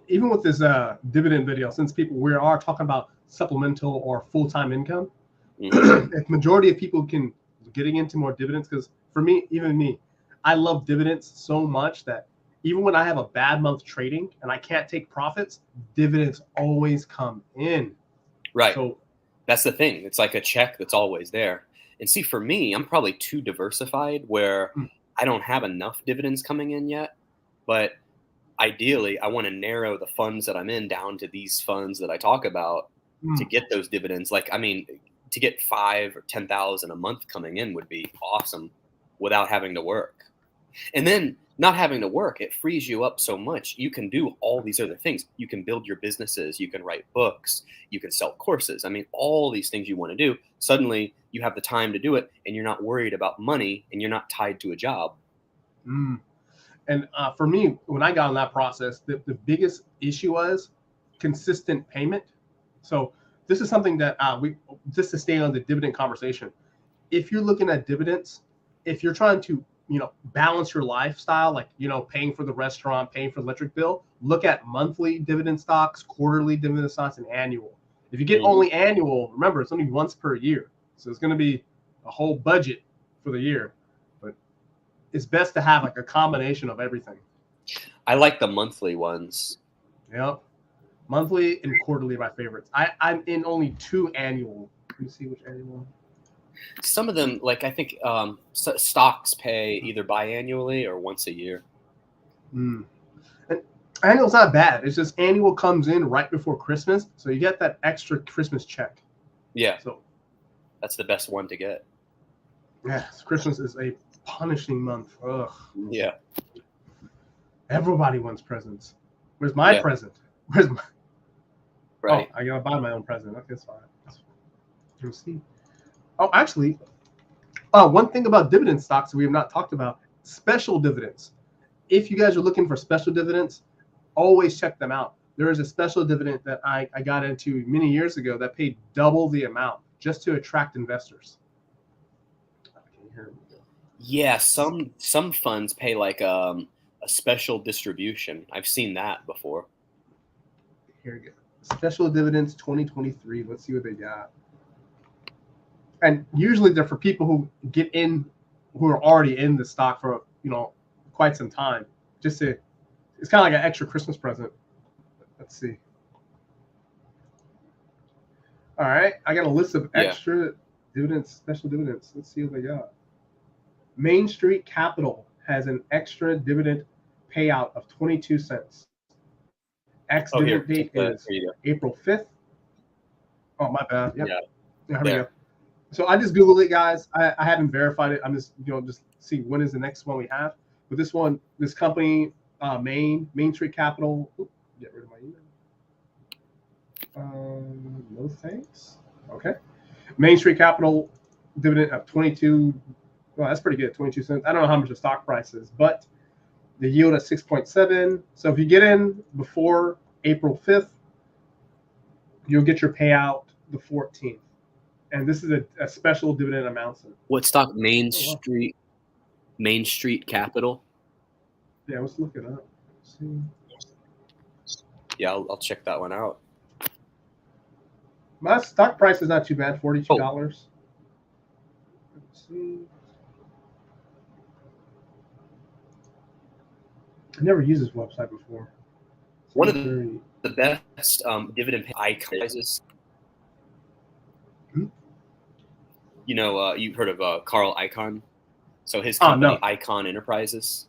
even with this dividend video, since we are talking about supplemental or full-time income, if majority of people can getting into more dividends, because for me, I love dividends so much that even when I have a bad month trading and I can't take profits, dividends always come in. Right. So that's the thing. It's like a check that's always there. And see, for me, I'm probably too diversified where I don't have enough dividends coming in yet. But ideally, I want to narrow the funds that I'm in down to these funds that I talk about to get those dividends. To get 5,000 or 10,000 a month coming in would be awesome without having to work. And then not having to work, it frees you up so much. You can do all these other things. You can build your businesses. You can write books. You can sell courses. All these things you want to do. Suddenly, you have the time to do it, and you're not worried about money, and you're not tied to a job. And for me, when I got in that process, the biggest issue was consistent payment. So this is something that just to stay on the dividend conversation. If you're looking at dividends, if you're trying to balance your lifestyle, like paying for the restaurant, paying for the electric bill, look at monthly dividend stocks, quarterly dividend stocks, and annual. If you get only annual, remember it's only once per year, so it's going to be a whole budget for the year. But it's best to have like a combination of everything. I like the monthly ones. Yep. Monthly and quarterly are my favorites. I'm in only 2 annual. Let me see which annual. Some of them, I think stocks pay either biannually or once a year. And annual's not bad. It's just annual comes in right before Christmas, so you get that extra Christmas check. Yeah. So that's the best one to get. Yeah, Christmas is a punishing month. Ugh. Yeah. Everybody wants presents. Where's my present? Where's my? Right. Oh, I gotta buy my own present. Okay, that's fine. Let me see. Oh, actually, One thing about dividend stocks we have not talked about, special dividends. If you guys are looking for special dividends, always check them out. There is a special dividend that I got into many years ago that paid double the amount just to attract investors. Yeah, some funds pay like a special distribution. I've seen that before. Here we go. Special dividends 2023. Let's see what they got. And usually they're for people who get in, who are already in the stock for quite some time. It's kind of like an extra Christmas present. Let's see. All right, I got a list of extra dividends, special dividends. Let's see what they got. Main Street Capital has an extra dividend payout of 22 cents. Dividend date is April 5th. Oh, my bad. Yep. Yeah, here we go. So I just Googled it, guys. I haven't verified it. I'm just, just see when is the next one we have. But this company, Main Street Capital. Get rid of my email. No thanks. Okay. Main Street Capital dividend of 22. Well, that's pretty good. 22 cents. I don't know how much the stock price is, but the yield at 6.7. So if you get in before April 5th, you'll get your payout the 14th. And this is a special dividend amount. What stock? Main Street Capital? Yeah, let's look it up. Let's see. Yeah, I'll check that one out. My stock price is not too bad, $42. Oh. Let's see. I never used this website before. One of the best dividend icons. You've heard of Carl Icahn. So his company, Icahn Enterprises.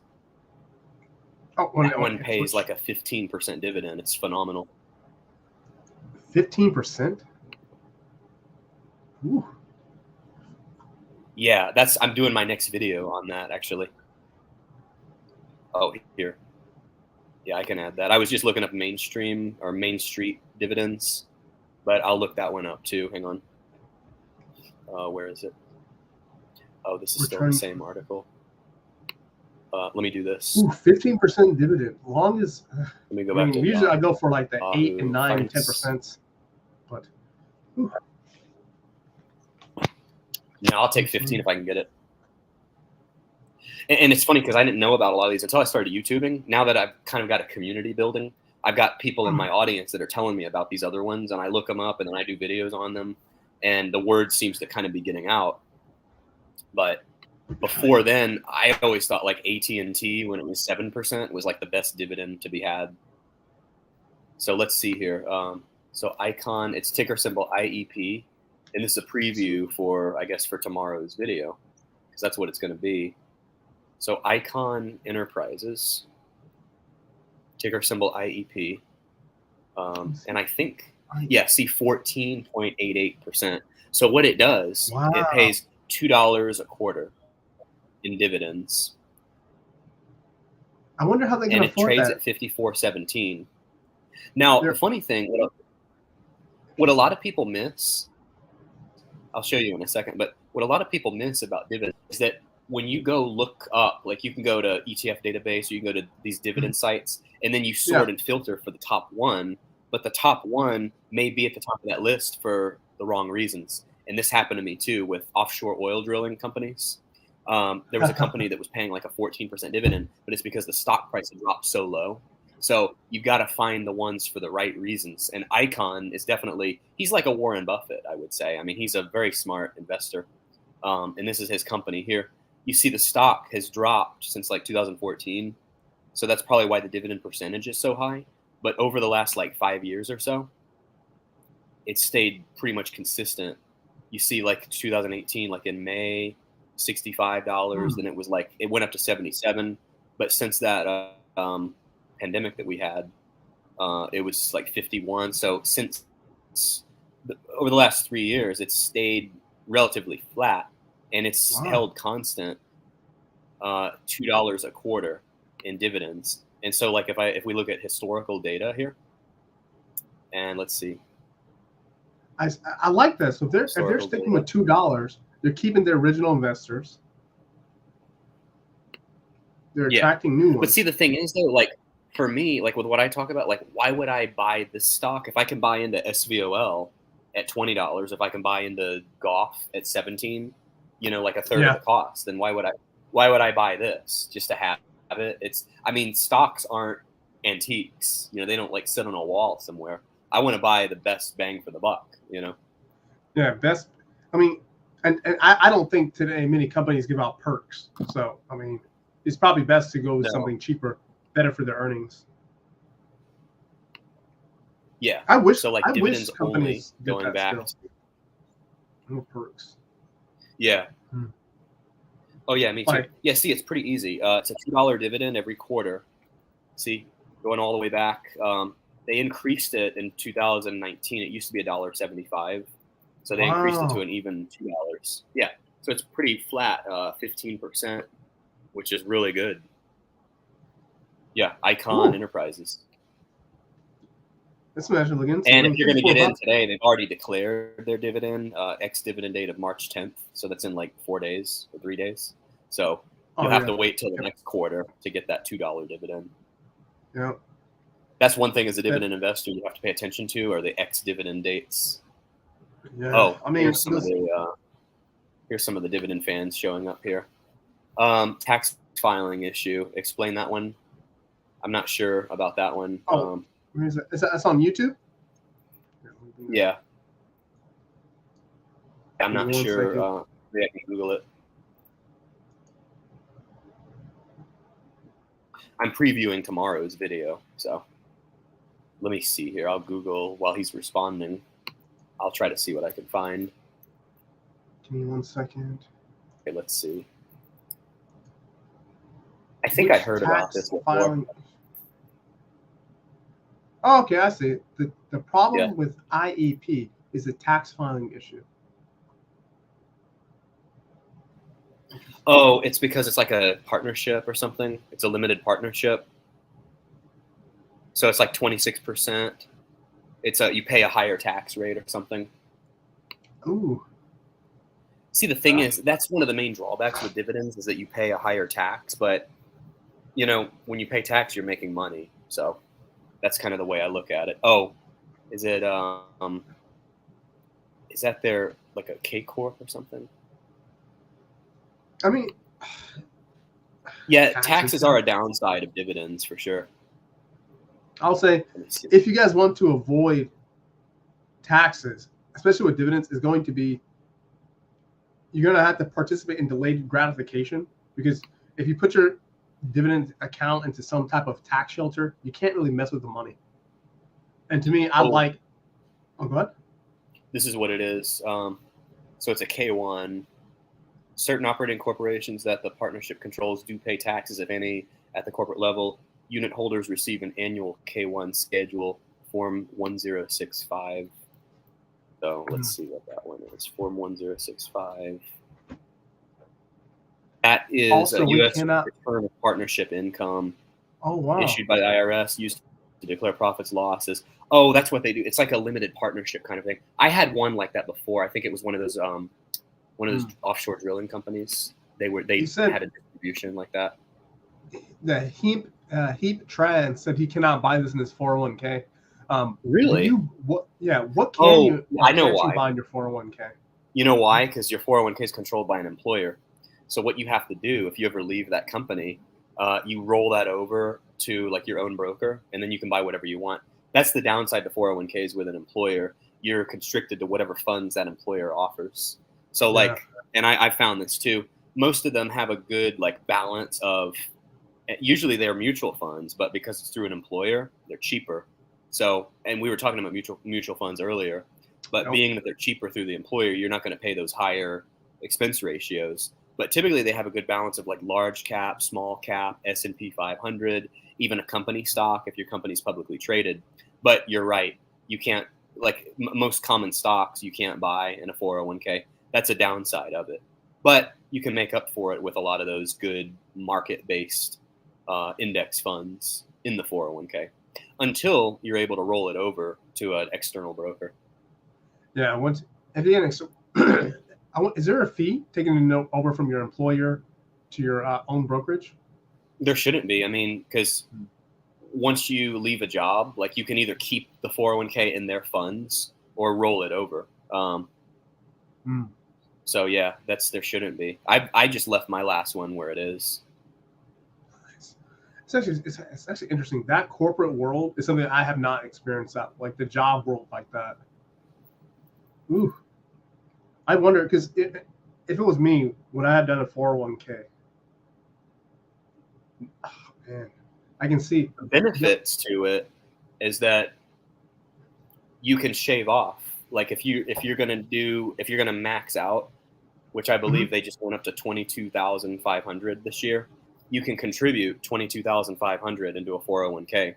That one pays like a 15% dividend. It's phenomenal. 15%? Ooh. Yeah, I'm doing my next video on that actually. Oh, here. Yeah, I can add that. I was just looking up Main Street dividends, but I'll look that one up too. Hang on. Where is it? Oh, this is still the same article. Let me do this. Ooh, 15% dividend. Long as let me go back to usually I go for like the 8 and 9 and 10%. But no, I'll take 15 if I can get it. And it's funny because I didn't know about a lot of these until I started YouTubing. Now that I've kind of got a community building, I've got people in my audience that are telling me about these other ones, and I look them up and then I do videos on them, and the word seems to kind of be getting out. But before then, I always thought like AT&T, when it was 7%, was like the best dividend to be had. So let's see here. So Icahn, it's ticker symbol IEP, and this is a preview for, I guess, for tomorrow's video, because that's what it's going to be. So Icahn Enterprises, ticker symbol IEP, and I think, see 14.88%. So what it does, it pays $2 a quarter in dividends. I wonder how they can afford that. And it trades at 54.17. Now, the funny thing, what a lot of people miss, I'll show you in a second, but what a lot of people miss about dividends is that when you go look up, like you can go to ETF database or you can go to these dividend sites, and then you sort and filter for the top one, but the top one may be at the top of that list for the wrong reasons. And this happened to me too with offshore oil drilling companies. There was a company that was paying like a 14% dividend, but it's because the stock price had dropped so low. So you've got to find the ones for the right reasons. And Icahn is definitely, he's like a Warren Buffett, I would say. I mean, he's a very smart investor. And this is his company here. You see the stock has dropped since like 2014. So that's probably why the dividend percentage is so high. But over the last like 5 years or so, it stayed pretty much consistent. You see like 2018, like in May, $65. Then it was like, it went up to 77. But since that pandemic that we had, it was like 51. So since over the last 3 years, it's stayed relatively flat, and it's held constant $2 a quarter in dividends. And so like if we look at historical data here, and let's see. I like that. So if they're sticking with $2, They're keeping their original investors. They're attracting new ones. But see, the thing is, though, like for me, like with what I talk about, like why would I buy this stock if I can buy into SVOL at $20? If I can buy into Golf at 17, you know, like a third of the cost, then why would I buy this just to have it? I mean, stocks aren't antiques. You know, they don't like sit on a wall somewhere. I want to buy the best bang for the buck. You know. Yeah, best. I mean, and I don't think today many companies give out perks. So I mean, it's probably best to go with something cheaper, better for their earnings. Yeah, I wish so. Like dividends only going back. No perks. Yeah. Oh yeah, me too. Like, yeah, see, it's pretty easy. It's a $2 dividend every quarter. See, going all the way back. They increased it in 2019. It used to be $1.75, so they increased it to an even $2. Yeah, so it's pretty flat, 15%, which is really good. Yeah, Icon Enterprises. Let's imagine again. And if you're going to get in today, they've already declared their dividend, ex-dividend date of March 10th. So that's in like 4 days or 3 days. So you'll have to wait till the next quarter to get that $2 dividend. Yeah. That's one thing as a dividend investor you have to pay attention to are the ex-dividend dates. Yeah. Oh, I mean, here's some of the dividend fans showing up here. Tax filing issue. Explain that one. I'm not sure about that one. Oh. Is that's on YouTube? Yeah. I'm not sure. Maybe I can Google it. I'm previewing tomorrow's video, so let me see here. I'll Google while he's responding. I'll try to see what I can find. Give me 1 second. Okay, let's see. I think I heard about this before. Oh, okay, I see. The problem with IEP is a tax filing issue. Oh, it's because it's like a partnership or something. It's a limited partnership. So it's like 26%. It's you pay a higher tax rate or something. Ooh. See, the thing is, that's one of the main drawbacks with dividends is that you pay a higher tax. But, you know, when you pay tax, you're making money. So that's kind of the way I look at it. Oh, is it is that their like a K Corp or something? I mean, yeah, taxes are a downside of dividends for sure. I'll say if you guys want to avoid taxes, especially with dividends, is going to be you're going to have to participate in delayed gratification, because if you put your dividend account into some type of tax shelter, you can't really mess with the money. And to me, go ahead. This is what it is. So it's a K1. Certain operating corporations that the partnership controls do pay taxes, if any, at the corporate level. Unit holders receive an annual K1 schedule, Form 1065. So let's see what that one is. Form 1065. That is also, a U.S. return of partnership income. Oh, wow. Issued by the IRS, used to declare profits, losses. Oh, that's what they do. It's like a limited partnership kind of thing. I had one like that before. I think it was one of those offshore drilling companies. They had a distribution like that. The Heap Tran said he cannot buy this in his 401k. Really? What can you buy in your 401k? You know why? Because your 401k is controlled by an employer. So what you have to do if you ever leave that company, you roll that over to like your own broker, and then you can buy whatever you want. That's the downside to 401ks with an employer. You're constricted to whatever funds that employer offers. So and I found this too. Most of them have a good like balance of. Usually they're mutual funds, but because it's through an employer, they're cheaper. So, and we were talking about mutual funds earlier, but being that they're cheaper through the employer, you're not going to pay those higher expense ratios. But typically they have a good balance of like large cap, small cap, S&P 500, even a company stock if your company's publicly traded. But you're right, you can't most common stocks you can't buy in a 401k. That's a downside of it. But you can make up for it with a lot of those good market-based index funds in the 401k until you're able to roll it over to an external broker. Yeah, Is there a fee taking a note over from your employer to your own brokerage? There shouldn't be. I mean, because once you leave a job, like you can either keep the 401k in their funds or roll it over. So yeah, there shouldn't be. I just left my last one where it is. It's actually interesting. That corporate world is something I have not experienced. That like the job world like that. Ooh, I wonder because if it was me, would I have done a 401k? Oh, man, I can see the benefits to it is that you can shave off. Like if you're gonna max out, which I believe they just went up to 22,500 this year, you can contribute 22,500 into a 401k.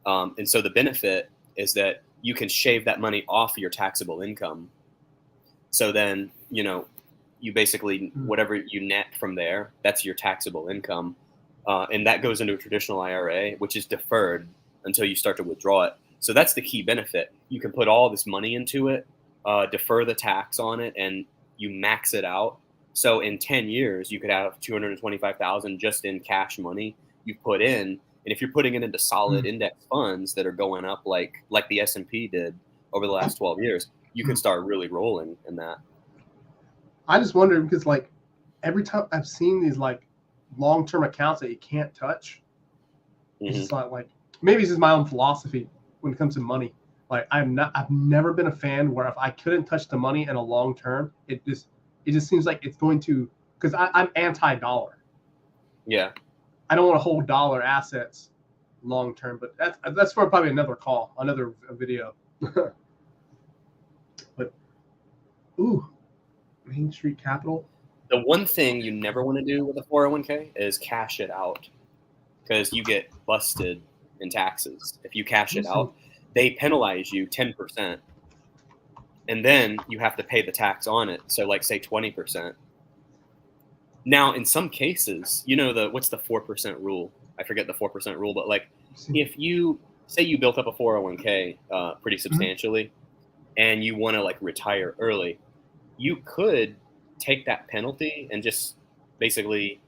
And so the benefit is that you can shave that money off your taxable income. So then, you basically, whatever you net from there, that's your taxable income. And that goes into a traditional IRA, which is deferred until you start to withdraw it. So that's the key benefit. You can put all this money into it, defer the tax on it, and you max it out. So in 10 years, you could have 225,000 just in cash money you've put in. And if you're putting it into solid index funds that are going up like the S&P did over the last 12 years, you can start really rolling in that. I just wonder because like every time I've seen these like long-term accounts that you can't touch, it's just like maybe it's just my own philosophy when it comes to money. Like I've never been a fan where if I couldn't touch the money in a long term, it just seems like it's going to, because I'm anti-dollar. Yeah. I don't want to hold dollar assets long term, but that's for probably another call, another video. But Main Street Capital. The one thing you never want to do with a 401k is cash it out, because you get busted in taxes if you cash it out. They penalize you 10%, and then you have to pay the tax on it. So like say 20%. Now, in some cases, what's the 4% rule? I forget the 4% rule, but like if you say you built up a 401k pretty substantially and you want to like retire early, you could take that penalty and just basically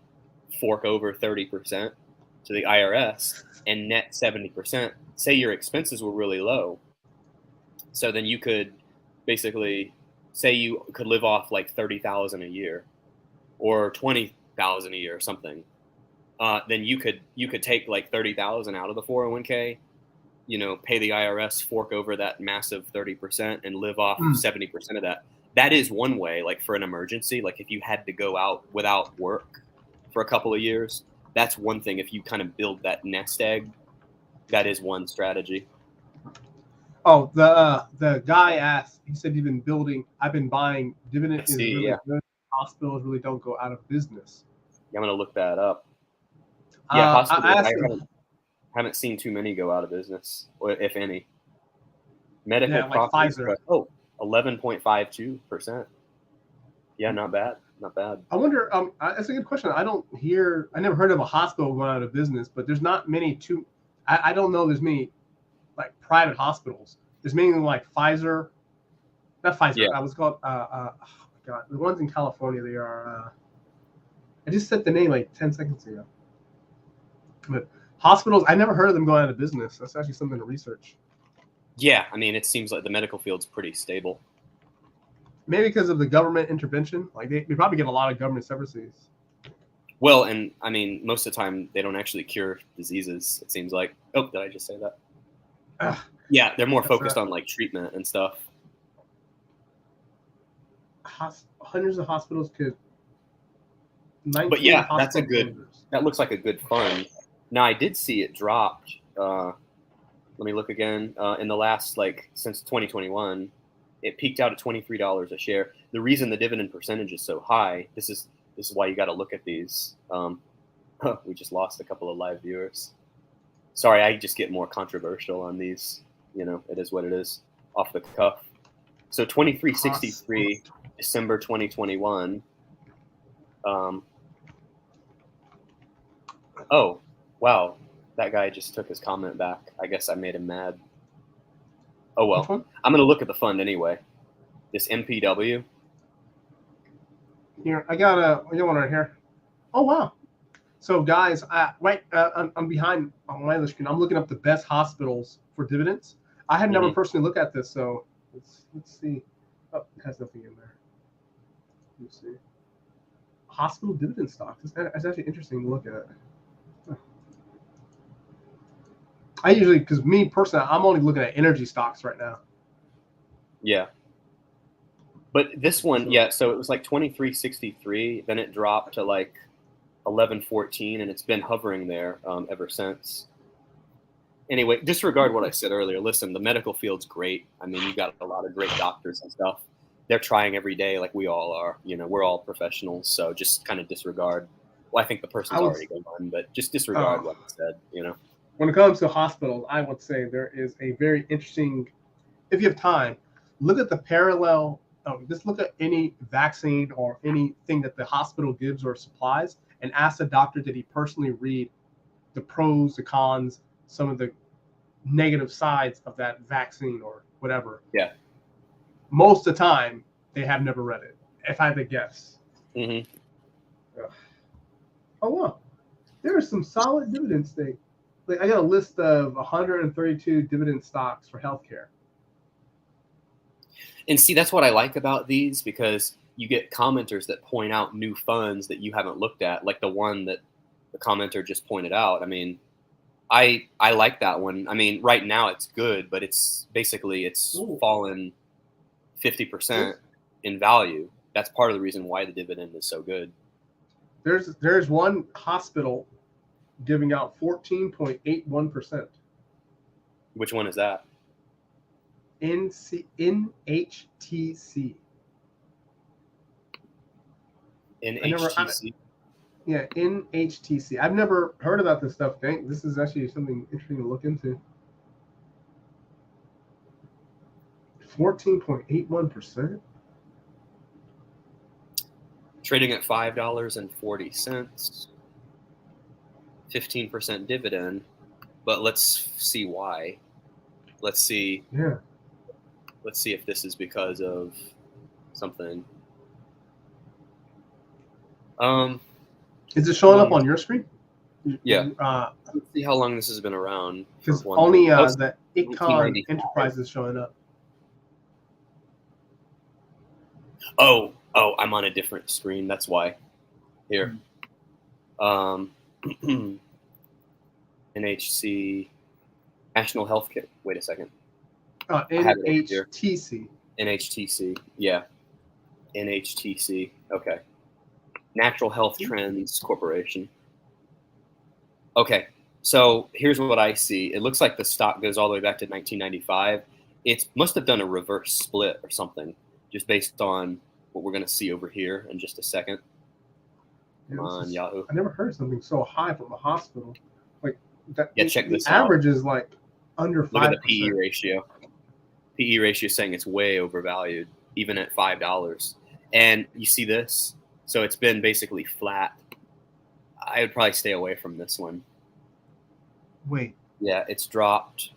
fork over 30% to the IRS and net 70%. Say your expenses were really low. So then you could basically say you could live off like 30,000 a year or 20,000 a year or something. Then you could take like 30,000 out of the 401k, pay the IRS, fork over that massive 30% and live off 70% of that. That is one way, like for an emergency, like if you had to go out without work for a couple of years, that's one thing. If you kind of build that nest egg, that is one strategy. Oh, the guy asked, he said, I've been buying dividend is really good. Hospitals really don't go out of business. Yeah, I'm going to look that up. Yeah, hospitals, I haven't seen too many go out of business, or if any. Medical profits, like 11.52%. Yeah, not bad. Not bad. I wonder, that's a good question. I never heard of a hospital going out of business, but there's not many I don't know there's many like private hospitals. There's mainly like Pfizer, not Pfizer. Yeah. What's called? Oh my God, the ones in California. They are. I just said the name like 10 seconds ago. But hospitals, I never heard of them going out of business. That's actually something to research. Yeah, I mean, it seems like the medical field's pretty stable. Maybe because of the government intervention. Like they probably get a lot of government subsidies. Well, and I mean, most of the time they don't actually cure diseases. It seems like. Oh, did I just say that? Yeah, they're more focused on like treatment and stuff. Hundreds of hospitals could. But yeah, that looks like a good fund. Now I did see it dropped. Let me look again. In the last since 2021, it peaked out at $23 a share. The reason the dividend percentage is so high, this is why you got to look at these. We just lost a couple of live viewers. Sorry, I just get more controversial on these. It is what it is, off the cuff. So 23.63, December 2021. Oh, wow. That guy just took his comment back. I guess I made him mad. Oh, well. I'm going to look at the fund anyway. This MPW. Here, I got one right here. Oh wow! So guys, I'm behind on my other screen. I'm looking up the best hospitals for dividends. I had never personally looked at this, so let's see. Oh, it has nothing in there. Let's see. Hospital dividend stocks. It's actually interesting to look at. I usually, because me personally, I'm only looking at energy stocks right now. Yeah. But this one, yeah, so it was like 23.63, then it dropped to like 11.14, and it's been hovering there ever since. Anyway, disregard what I said earlier. Listen, the medical field's great. I mean, you got a lot of great doctors and stuff. They're trying every day like we all are. You know, we're all professionals, so just kind of disregard. Well, I think the person's already gone, but just disregard what I said, you know. When it comes to hospitals, I would say there is a very interesting, if you have time, look at the parallel. Just look at any vaccine or anything that the hospital gives or supplies and ask the doctor, did he personally read the pros, the cons, some of the negative sides of that vaccine or whatever? Yeah. Most of the time, they have never read it, if I had to guess. Mm-hmm. Oh, wow. There are some solid dividend stake. Like, I got a list of 132 dividend stocks for healthcare. And see, that's what I like about these, because you get commenters that point out new funds that you haven't looked at, like the one that the commenter just pointed out. I mean, I like that one. I mean, right now it's good, but it's fallen 50% in value. That's part of the reason why the dividend is so good. There's one hospital giving out 14.81%. Which one is that? NHTC. NHTC? Yeah, NHTC. I've never heard about this stuff. This is actually something interesting to look into. 14.81%. Trading at $5.40. 15% dividend. But let's see why. Let's see. Yeah. Let's see if this is because of something. Is it showing up on your screen? Yeah. Let's see how long this has been around. Because only the Icon Enterprise is showing up. Oh, I'm on a different screen. That's why. Here. NHC, National Healthcare. Wait a second. NHTC. NHTC. Yeah. NHTC. Okay. Natural Health Trends Corporation. Okay. So here's what I see. It looks like the stock goes all the way back to 1995. It must have done a reverse split or something, just based on what we're going to see over here in just a second. Come on, Yahoo. I never heard something so high from a hospital. Like that. Yeah, check this out. out. Average is like under 5%. Look at the PE ratio. PE ratio is saying it's way overvalued, even at $5. And you see this? So it's been basically flat. I would probably stay away from this one. Wait. Yeah, it's dropped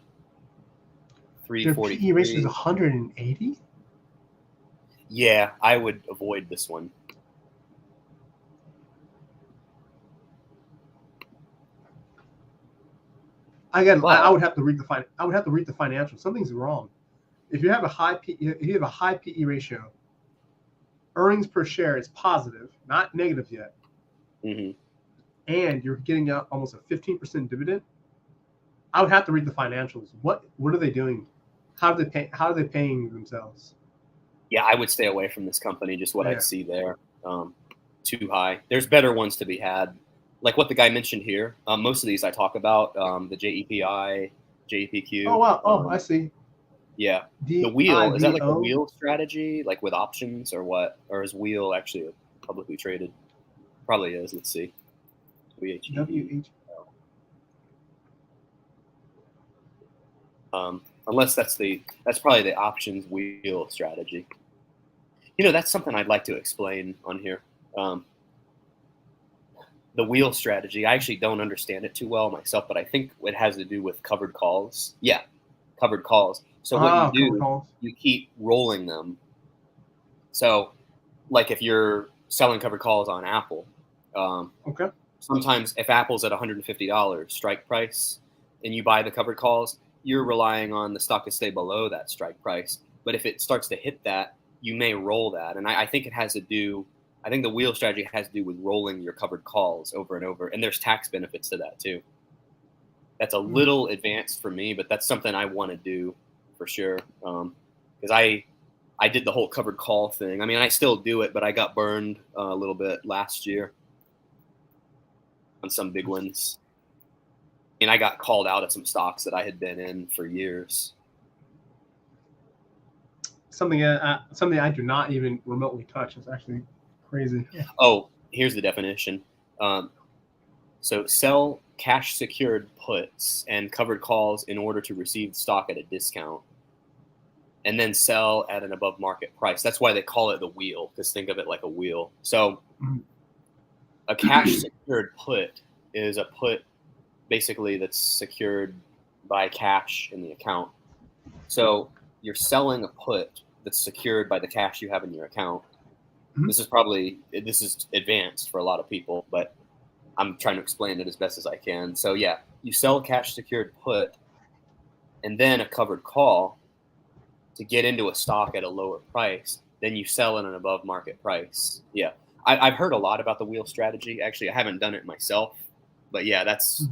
340. Their PE ratio is 180? Yeah, I would avoid this one. I would have to read the financials. Something's wrong. If you have a high PE ratio, earnings per share is positive, not negative yet, and you're getting out almost a 15% dividend, I would have to read the financials. What are they doing? How are they paying themselves? Yeah, I would stay away from this company. Just what I see there, too high. There's better ones to be had, like what the guy mentioned here. Most of these I talk about, the JEPI, JEPQ. Oh wow! Oh, I see. Yeah, the wheel, is that like a wheel strategy, like with options or what? Or is wheel actually publicly traded? Probably is. Let's see. WH. Unless that's probably the options wheel strategy. You know, that's something I'd like to explain on here. The wheel strategy, I actually don't understand it too well myself, but I think it has to do with covered calls. Yeah, covered calls. So what you do, you keep rolling them. So, like if you're selling covered calls on Apple. Okay. Sometimes if Apple's at $150 strike price and you buy the covered calls, you're relying on the stock to stay below that strike price. But if it starts to hit that, you may roll that. And I think it has to do, I think the wheel strategy has to do with rolling your covered calls over and over. And there's tax benefits to that too. That's a little advanced for me, but that's something I want to do for sure. Because I did the whole covered call thing. I mean, I still do it, but I got burned a little bit last year on some big ones. And I got called out of some stocks that I had been in for years. Something I do not even remotely touch. It's actually crazy. Oh, here's the definition. So sell cash secured puts and covered calls in order to receive stock at a discount, and then sell at an above market price. That's why they call it the wheel, because think of it like a wheel. So a cash secured put is a put basically that's secured by cash in the account. So you're selling a put that's secured by the cash you have in your account. This is advanced for a lot of people, but I'm trying to explain it as best as I can. So yeah, you sell a cash secured put and then a covered call to get into a stock at a lower price. Then you sell at an above market price. Yeah. I've heard a lot about the wheel strategy. Actually, I haven't done it myself, but yeah, that's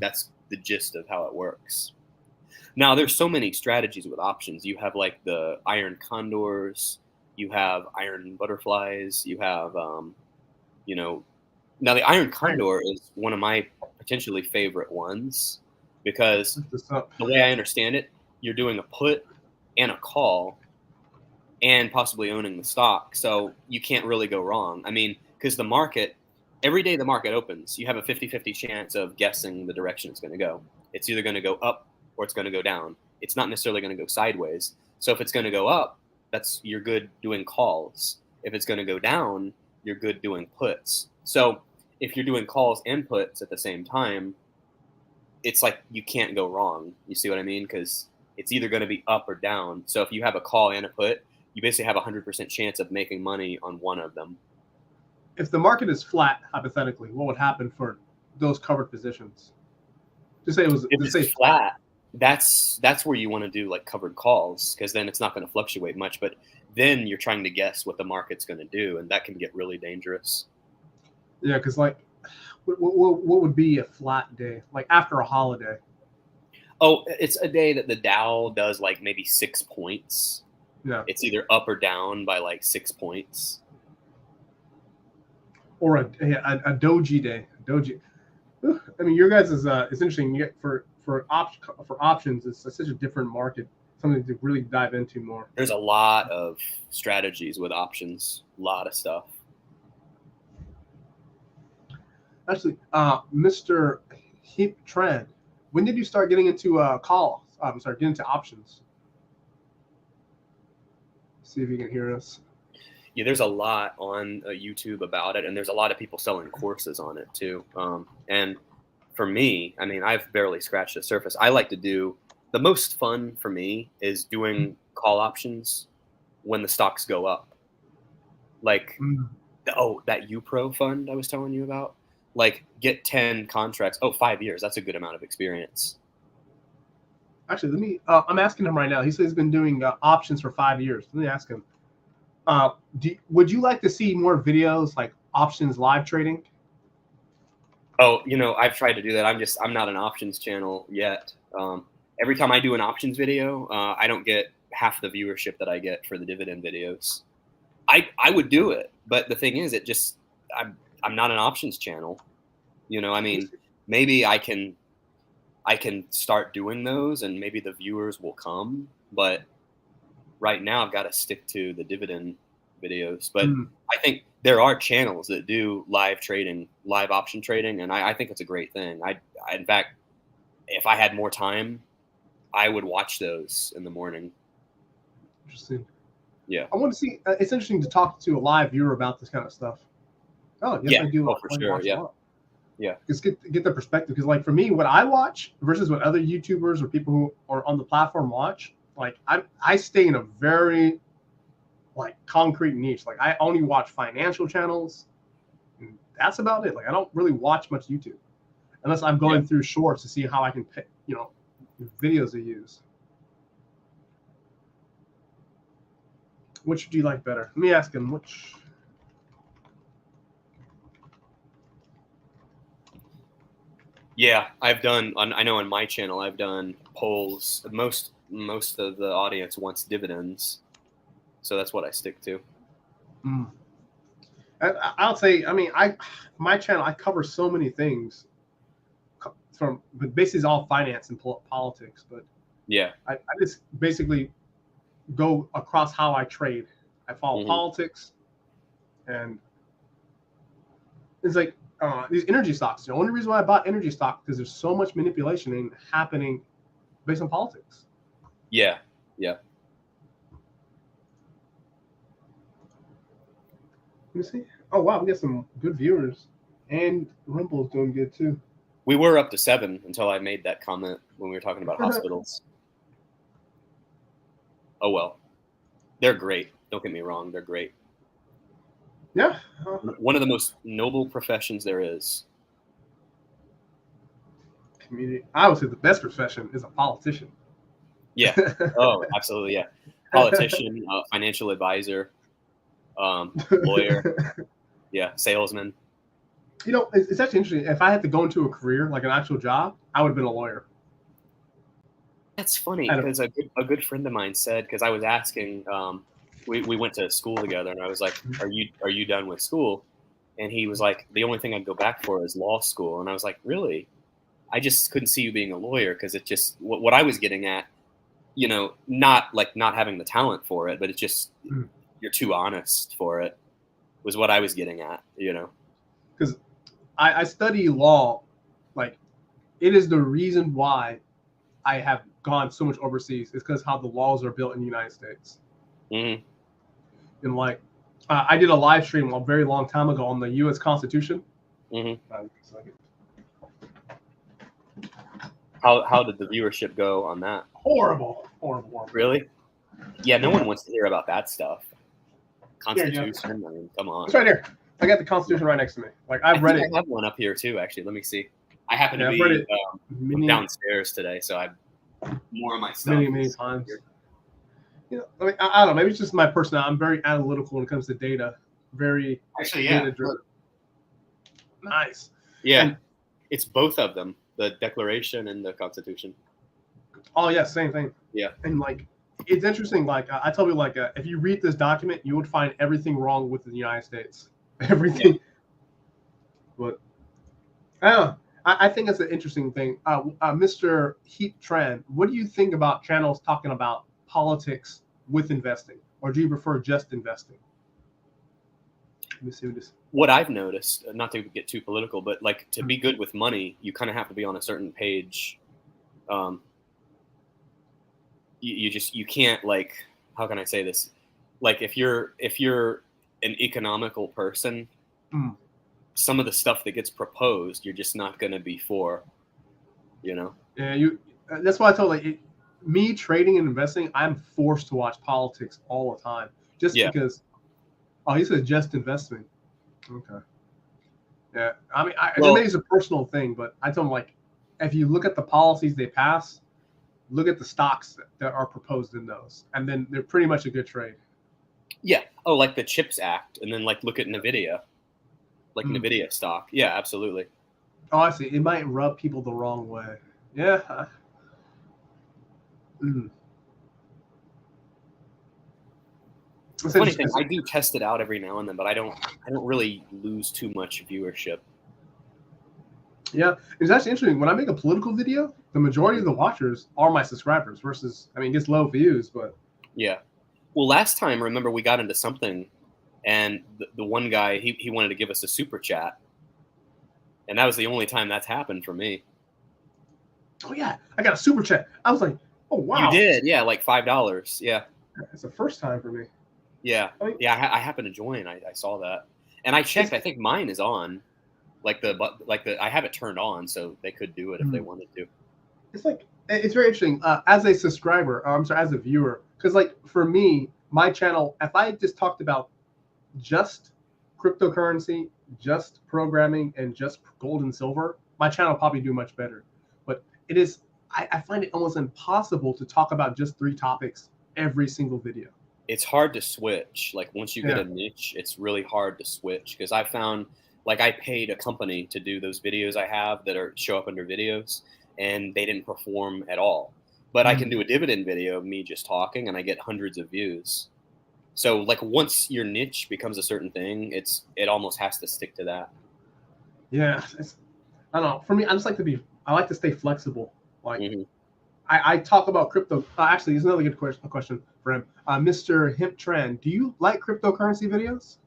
the gist of how it works. Now, there's so many strategies with options. You have like the iron condors, you have iron butterflies, you have, now the iron condor is one of my potentially favorite ones because the way I understand it, you're doing a put and a call and possibly owning the stock. So you can't really go wrong. I mean, because the market, every day the market opens, you have a 50-50 chance of guessing the direction it's going to go. It's either going to go up or it's going to go down. It's not necessarily going to go sideways. So if it's going to go up, you're good doing calls. If it's going to go down, you're good doing puts. So if you're doing calls and puts at the same time, it's like you can't go wrong. You see what I mean? Because it's either going to be up or down. So if you have a call and a put, you basically have a 100% chance of making money on one of them. If the market is flat, hypothetically, what would happen for those covered positions? Just say it was. If it's flat, that's where you want to do like covered calls, because then it's not going to fluctuate much. But then you're trying to guess what the market's going to do, and that can get really dangerous. Yeah, because like, what would be a flat day? Like after a holiday? Oh, it's a day that the Dow does like maybe 6 points. Yeah. It's either up or down by like 6 points. Or a doji day. Doji. I mean, your guys is it's interesting. You get for options, it's such a different market. Something to really dive into more. There's a lot of strategies with options. A lot of stuff. Actually, Mr. Heap Trend, when did you start getting into calls? Getting into options. See if you can hear us. Yeah, there's a lot on YouTube about it, and there's a lot of people selling courses on it too. And for me, I mean, I've barely scratched the surface. I like to do the most fun for me is doing call options when the stocks go up. Like, that UPRO fund I was telling you about. Like, get 10 contracts. 5 years. That's a good amount of experience. Actually, let me. I'm asking him right now. He says he's been doing options for 5 years. Let me ask him. Would you like to see more videos like options live trading? Oh, I've tried to do that. I'm not an options channel yet. Every time I do an options video, I don't get half the viewership that I get for the dividend videos. I would do it, but the thing is, I'm not an options channel. I mean, maybe I can start doing those and maybe the viewers will come, but right now I've got to stick to the dividend videos. But I think there are channels that do live option trading, and I think it's a great thing. In fact, if I had more time, I would watch those in the morning. Interesting. Yeah. I want to see. It's interesting to talk to a live viewer about this kind of stuff. Oh, yes, yeah. I do. Oh, for sure. Yeah. Yeah. Just get the perspective. Because like for me, what I watch versus what other YouTubers or people who are on the platform watch, like I stay in a very like concrete niche. Like I only watch financial channels. And that's about it. Like, I don't really watch much YouTube unless I'm going through shorts to see how I can pick, videos to use. Which do you like better? Let me ask him which. Yeah, I know on my channel I've done polls. Most of the audience wants dividends, so that's what I stick to. I'll say, my channel, I cover so many things but basically it's all finance and politics. But yeah, I just basically go across how I trade. I follow politics, and it's like these energy stocks. The only reason why I bought energy stock because there's so much manipulation happening based on politics. Yeah. Let me see. Oh wow, we got some good viewers, and Rumble's doing good too. We were up to 7 until I made that comment when we were talking about hospitals. Oh well, they're great. Don't get me wrong, they're great. Yeah. One of the most noble professions there is. Community. I would say the best profession is a politician. Yeah. Oh, absolutely. Yeah. Politician, financial advisor, lawyer. Yeah. Salesman. It's actually interesting. If I had to go into a career, like an actual job, I would have been a lawyer. That's funny because a good friend of mine said, because I was asking, we went to school together, and I was like, "Are you done with school?" And he was like, "The only thing I'd go back for is law school." And I was like, "Really?" I just couldn't see you being a lawyer because it just what I was getting at, not having the talent for it, but it's just you're too honest for it, was what I was getting at, Because I study law, like it is the reason why I have gone so much overseas. It's because how the laws are built in the United States. Mm-hmm. And I did a live stream a very long time ago on the U.S. Constitution. Mm-hmm. How did the viewership go on that? Horrible. Really? Yeah, no one wants to hear about that stuff. Constitution, I mean, come on. It's right here. I got the Constitution right next to me. I've read it. I have one up here too, actually. Let me see. I happen to be downstairs today, so I have more of my stuff. Many times. I don't know. Maybe it's just my personality. I'm very analytical when it comes to data. Very data-driven. Nice. Yeah, and it's both of them, the Declaration and the Constitution. Oh yeah, same thing. Yeah, and it's interesting. I tell you, if you read this document, you would find everything wrong with the United States. Everything. Yeah. But I don't know. I think it's an interesting thing. Mr. Heat Tran, what do you think about channels talking about politics with investing, or do you prefer just investing? Let me see what I've noticed, not to get too political, but to be good with money, you kind of have to be on a certain page. You can't how can I say this? If you're an economical person, some of the stuff that gets proposed, you're just not going to be for, Yeah, that's why I told me trading and investing, I'm forced to watch politics all the time just because. Oh, he said just investing. Okay. Yeah, maybe it's a personal thing, but I told him if you look at the policies they pass, look at the stocks that are proposed in those, and then they're pretty much a good trade. Yeah. Oh, like the CHIPS Act, and then look at NVIDIA, NVIDIA stock. Yeah, absolutely. Oh, I see. It might rub people the wrong way. Yeah. Funny thing, I do test it out every now and then, but I don't really lose too much viewership. Yeah, it's actually interesting. When I make a political video, the majority of the watchers are my subscribers versus, it gets low views, but. Yeah. Well, last time, remember, we got into something, and the one guy, he wanted to give us a super chat, and that was the only time that's happened for me. Oh, yeah. I got a super chat. I was like, oh, wow. You did? Yeah, $5. Yeah. It's the first time for me. Yeah. I happened to join. I saw that. And I checked. I think mine is on. I have it turned on, so they could do it if they wanted to. It's very interesting. As a subscriber, as a viewer, because for me, my channel, if I just talked about just cryptocurrency, just programming, and just gold and silver, my channel will probably do much better. But it is, I find it almost impossible to talk about just 3 topics every single video. It's hard to switch. Like once you get a niche, it's really hard to switch, because I found, like, I paid a company to do those videos I have that show up under videos, and they didn't perform at all. But I can do a dividend video of me just talking, and I get hundreds of views. So like once your niche becomes a certain thing, it almost has to stick to that. Yeah, I don't know. For me, I like to stay flexible. Like I talk about crypto. Actually, there's another good question for him. Mr. Hemp Trend, do you like cryptocurrency videos?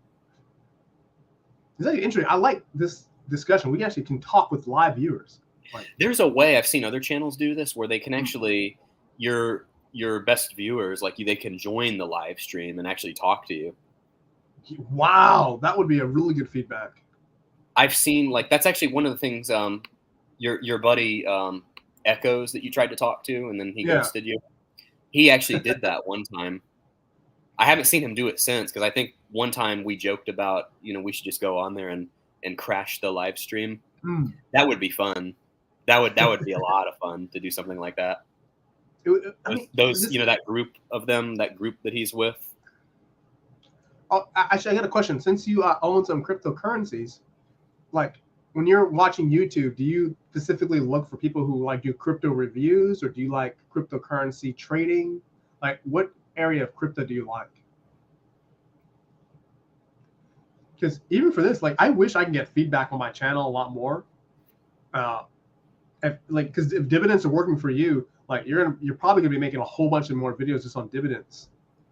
It's actually interesting. I like this discussion. We actually can talk with live viewers. Like, there's a way I've seen other channels do this where they can actually, your best viewers, like they can join the live stream and actually talk to you. Wow, that would be a really good feedback. I've seen, like, that's actually one of the things your buddy Echoes that you tried to talk to, and then he ghosted you. He actually did that one time. I haven't seen him do it since, because I think one time we joked about, we should just go on there and crash the live stream. That would be fun. That would be a lot of fun to do something like that. That group of them, that group that he's with. Oh, actually, I got a question. Since you own some cryptocurrencies, like when you're watching YouTube, do you specifically look for people who like do crypto reviews, or do you like cryptocurrency trading? Like, what area of crypto do you like? Because even for this, like, I wish I can get feedback on my channel a lot more. Because if dividends are working for you, like you're probably gonna be making a whole bunch of more videos just on dividends,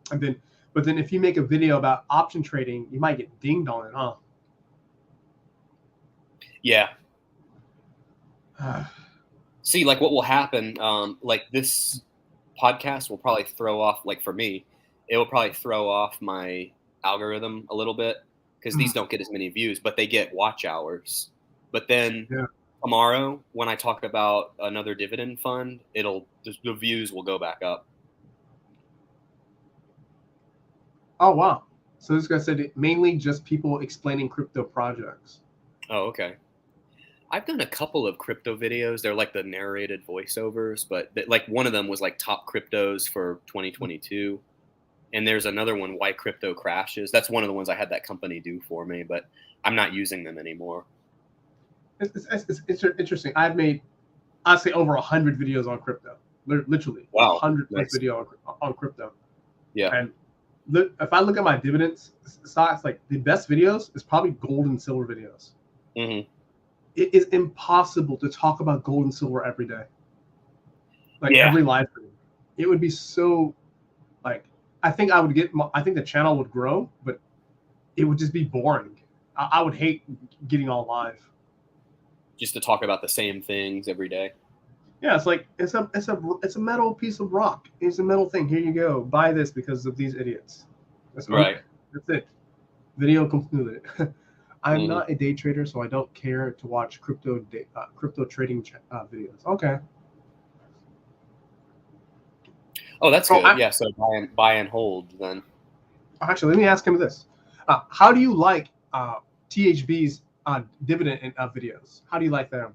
but then if you make a video about option trading, you might get dinged on it, huh? Yeah. See, like what will happen, like this podcast will probably throw off, like for me, it will probably throw off my algorithm a little bit, because these don't get as many views, but they get watch hours. But then tomorrow, when I talk about another dividend fund, the views will go back up. Oh, wow. So this guy said mainly just people explaining crypto projects. Oh, okay. I've done a couple of crypto videos. They're like the narrated voiceovers, but like one of them was like top cryptos for 2022. And there's another one, why crypto crashes. That's one of the ones I had that company do for me, but I'm not using them anymore. It's interesting. I've made, I'd say, over 100 videos on crypto. Literally, wow, 100 plus video on crypto. Yeah. And if I look at my dividends stocks, like the best videos is probably gold and silver videos. It is impossible to talk about gold and silver every day. Like every live stream. It would be so, like, I think the channel would grow, but it would just be boring. I would hate getting all live. Just to talk about the same things every day. Yeah, it's like it's a metal piece of rock. It's a metal thing. Here you go. Buy this because of these idiots. That's right. That's it. Video concluded. I'm not a day trader, so I don't care to watch crypto trading videos. Okay. Oh, that's good. Yeah, so buy and hold then. Actually, let me ask him this: how do you like THB's dividend videos? How do you like them?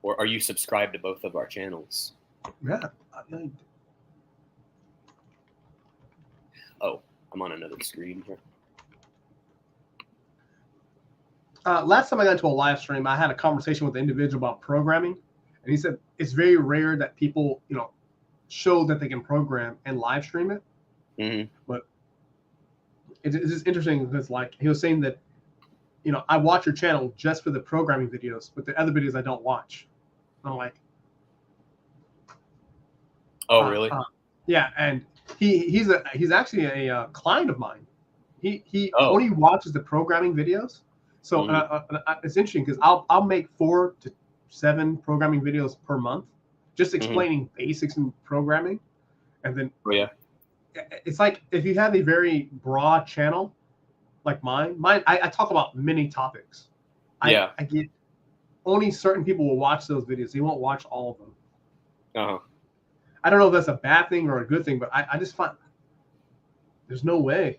Or are you subscribed to both of our channels? Yeah. Oh, I'm on another screen here. Last time I got into a live stream, I had a conversation with an individual about programming, and he said it's very rare that people, show that they can program and live stream it. But it's just interesting because, like, he was saying that, I watch your channel just for the programming videos, but the other videos I don't watch. I'm like, oh, really? Yeah, and he's actually a client of mine. He only watches the programming videos. So it's interesting because I'll make 4 to 7 programming videos per month, just explaining basics in programming, and then it's like if you have a very broad channel like mine, I talk about many topics. I get only certain people will watch those videos. They won't watch all of them. I don't know if that's a bad thing or a good thing, but I just find There's no way.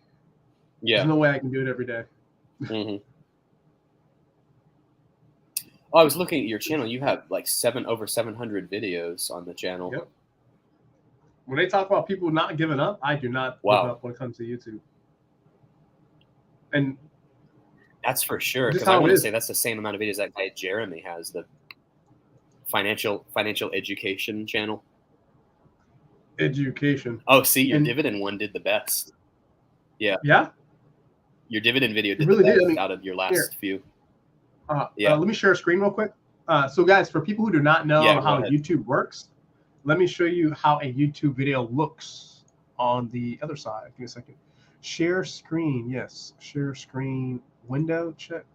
Yeah. There's no way I can do it every day. Mm-hmm. Oh, I was looking at your channel. You have like over 700 videos on the channel. Yep. When they talk about people not giving up, I do not give up when it comes to YouTube. And that's for sure. Because I want to say that's the same amount of videos that guy Jeremy has, the financial education channel. Education. Oh, see, your dividend one did the best. Yeah. Yeah. Your dividend video did the best out of your last few. Let me share a screen real quick. So guys, for people who do not know how YouTube works, let me show you how a YouTube video looks on the other side. Give me a second. Share screen. Yes. Share screen window. Check.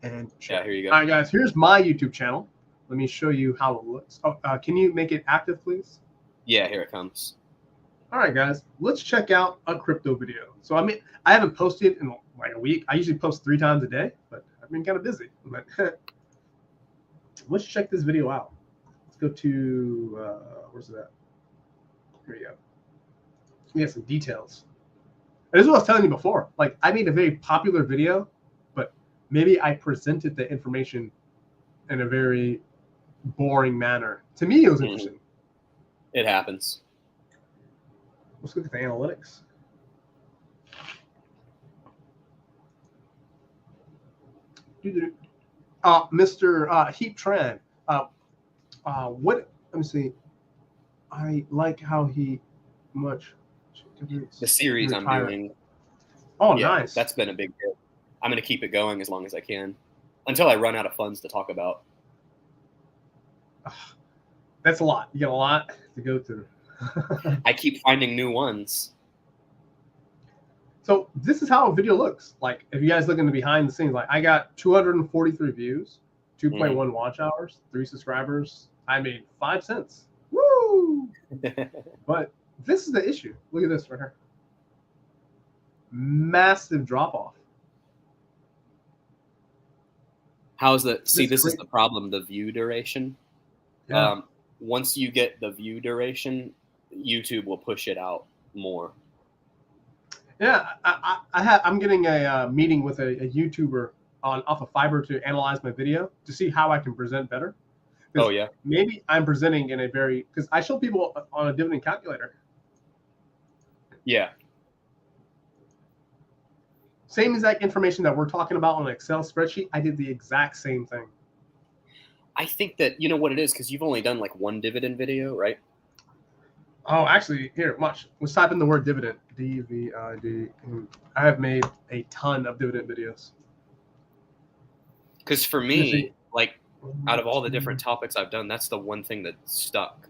And share. Yeah, here you go. All right, guys. Here's my YouTube channel. Let me show you how it looks. Oh, can you make it active, please? Yeah, here it comes. All right, guys. Let's check out a crypto video. So, I mean, I haven't posted in like a week. I usually post 3 times a day, but I've been kind of busy. But let's check this video out. Let's go to, where's it at? Here we go. We have some details. And this is what I was telling you before. Like, I made a very popular video, but maybe I presented the information in a very boring manner. To me, it was interesting. It happens. Let's look at the analytics. Mr. Heap Trend. What? Let me see. I like how he much. The series I'm doing. Oh, yeah, nice. That's been a big hit. I'm going to keep it going as long as I can until I run out of funds to talk about. That's a lot. You got a lot to go through. I keep finding new ones. So this is how a video looks. Like, if you guys look in the behind the scenes, like I got 243 views, 2.1 watch hours, 3 subscribers. I made 5 cents. Woo! But this is the issue. Look at this right here. Massive drop off. How's the? See, this is the problem. The view duration. Yeah. Once you get the view duration, YouTube will push it out more. Yeah, I'm getting a meeting with a YouTuber off of Fiverr to analyze my video to see how I can present better. Oh yeah. Maybe I'm presenting in a very because I show people on a dividend calculator. Yeah. Same exact information that we're talking about on an Excel spreadsheet. I did the exact same thing. I think that you know what it is because you've only done like 1 dividend video, right? Oh, actually, here, watch. Let's type in the word dividend. D-V-I-D. I have made a ton of dividend videos. Because for me, like, out of all the different topics I've done, that's the one thing that stuck.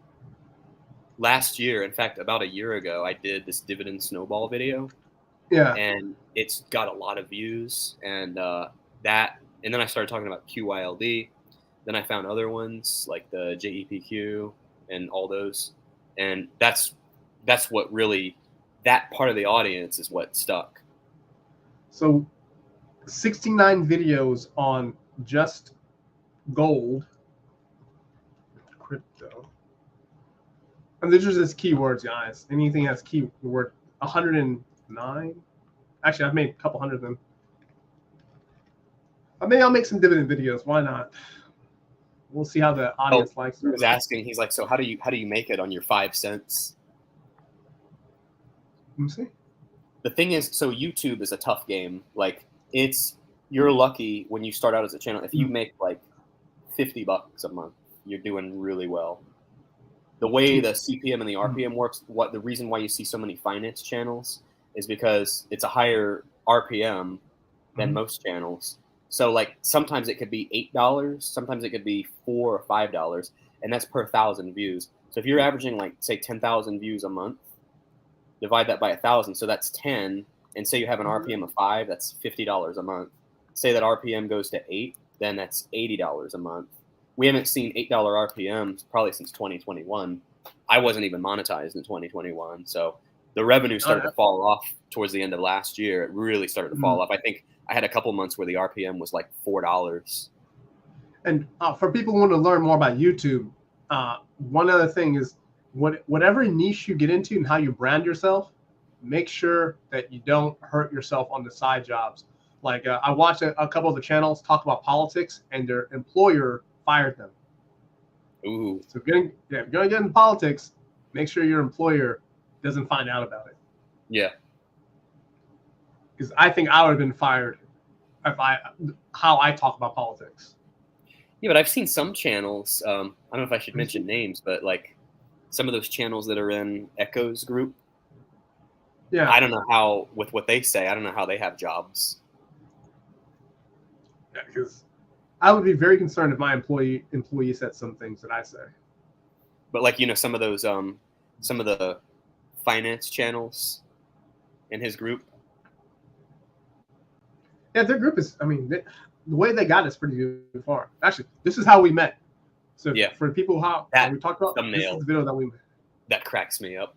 Last year, in fact, about a year ago, I did this dividend snowball video. Yeah. And it's got a lot of views. And and then I started talking about QYLD. Then I found other ones like the JEPQ and all those. And that's what really, that part of the audience is what stuck. So 69 videos on just gold, crypto. And these are just keywords, guys. Anything has keyword. 109. Actually, I've made a couple hundred of them. Maybe I'll make some dividend videos. Why not? We'll see how the audience likes it. He was asking, he's like, so how do you make it on your 5 cents? Let me see. The thing is, so YouTube is a tough game. Like you're lucky when you start out as a channel. If you make like $50 a month, you're doing really well. The way the CPM and the RPM works, the reason why you see so many finance channels is because it's a higher RPM than most channels. So like sometimes it could be $8, sometimes it could be $4 or $5, and that's per 1,000 views. So if you're averaging like say 10,000 views a month, divide that by 1,000, so that's 10. And say you have an RPM of 5, that's $50 a month. Say that RPM goes to 8, then that's $80 a month. We haven't seen $8 RPMs probably since 2021. I wasn't even monetized in 2021, so the revenue started to fall off towards the end of last year. It really started to fall off. I think I had a couple months where the RPM was like $4. And for people who want to learn more about YouTube, one other thing is whatever niche you get into and how you brand yourself, make sure that you don't hurt yourself on the side jobs. Like I watched a couple of the channels talk about politics, and their employer fired them. Ooh. So if you're going to get into politics, make sure your employer doesn't find out about it. Yeah. Because I think I would have been fired if how I talk about politics. Yeah, but I've seen some channels. I don't know if I should mention names, but like some of those channels that are in Echo's group. Yeah. I don't know how, with what they say, I don't know how they have jobs. Yeah, because I would be very concerned if my employee said some things that I say. But like, some of those, some of the finance channels in his group. Yeah, their group is, the way they got it's pretty good far. Actually, this is how we met. So yeah, for people that we talked about, thumbnail, this is the video that we met. That cracks me up.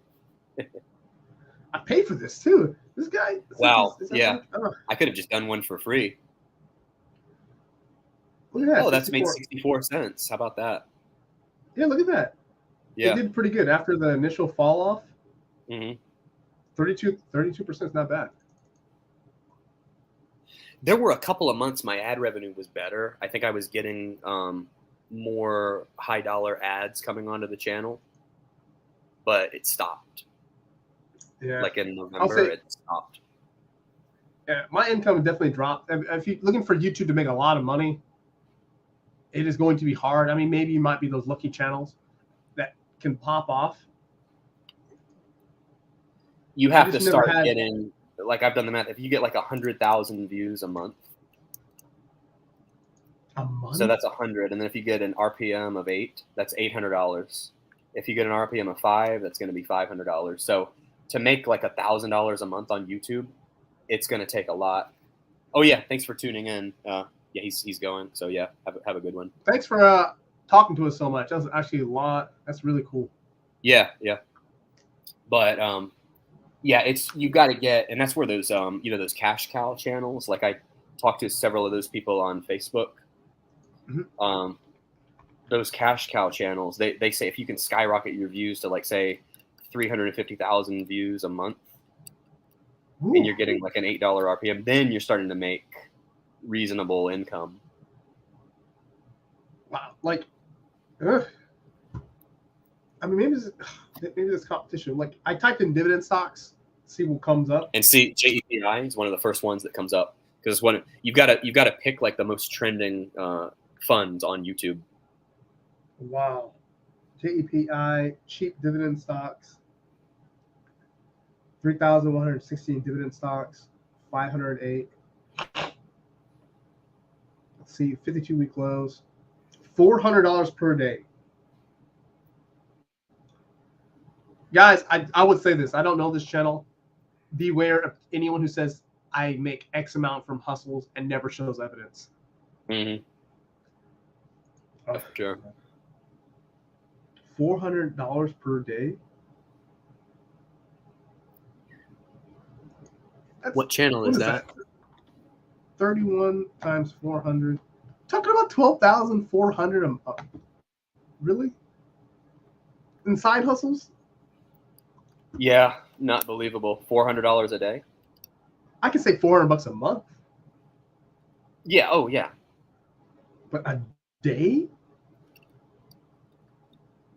I paid for this too. This guy. Wow. Yeah. I could have just done one for free. Look at that. Oh, that's made 64 cents. How about that? Yeah, look at that. Yeah. It did pretty good after the initial fall off. Mm-hmm. 32% is not bad. There were a couple of months my ad revenue was better. I think I was getting more high dollar ads coming onto the channel, but it stopped. Yeah. Like in November, it stopped. Yeah, my income definitely dropped. If you're looking for YouTube to make a lot of money, it is going to be hard. I mean, maybe it might be those lucky channels that can pop off. You have to start getting, like I've done the math, if you get like 100,000 views a month. A month? So that's 100. And then if you get an RPM of 8, that's $800. If you get an RPM of 5, that's going to be $500. So to make like $1,000 a month on YouTube, it's going to take a lot. Oh yeah, thanks for tuning in. Yeah, he's going. So yeah, have a good one. Thanks for talking to us so much. That was actually a lot. That's really cool. Yeah. But yeah, you got to get, and that's where those those cash cow channels. Like I talked to several of those people on Facebook. Mm-hmm. Those cash cow channels, they say if you can skyrocket your views to like say 350,000 views a month. Ooh. And you're getting like an $8 RPM, then you're starting to make reasonable income. Wow. Like, I mean, maybe this competition. Like, I typed in dividend stocks, see what comes up. And see, JEPI is one of the first ones that comes up because when you've got to pick like the most trending funds on YouTube. Wow. JEPI, cheap dividend stocks. 3,116 dividend stocks, 508. Let's see, 52-week lows, $400 per day. Guys, I would say this. I don't know this channel. Beware of anyone who says I make X amount from hustles and never shows evidence. Mm-hmm. Oh, sure. $400 per day. What channel is that? 31 times 400. Talking about 12,400 a month. Really? In side hustles? Yeah, not believable. $400 a day? I could say $400 a month. Yeah, oh yeah. But a day?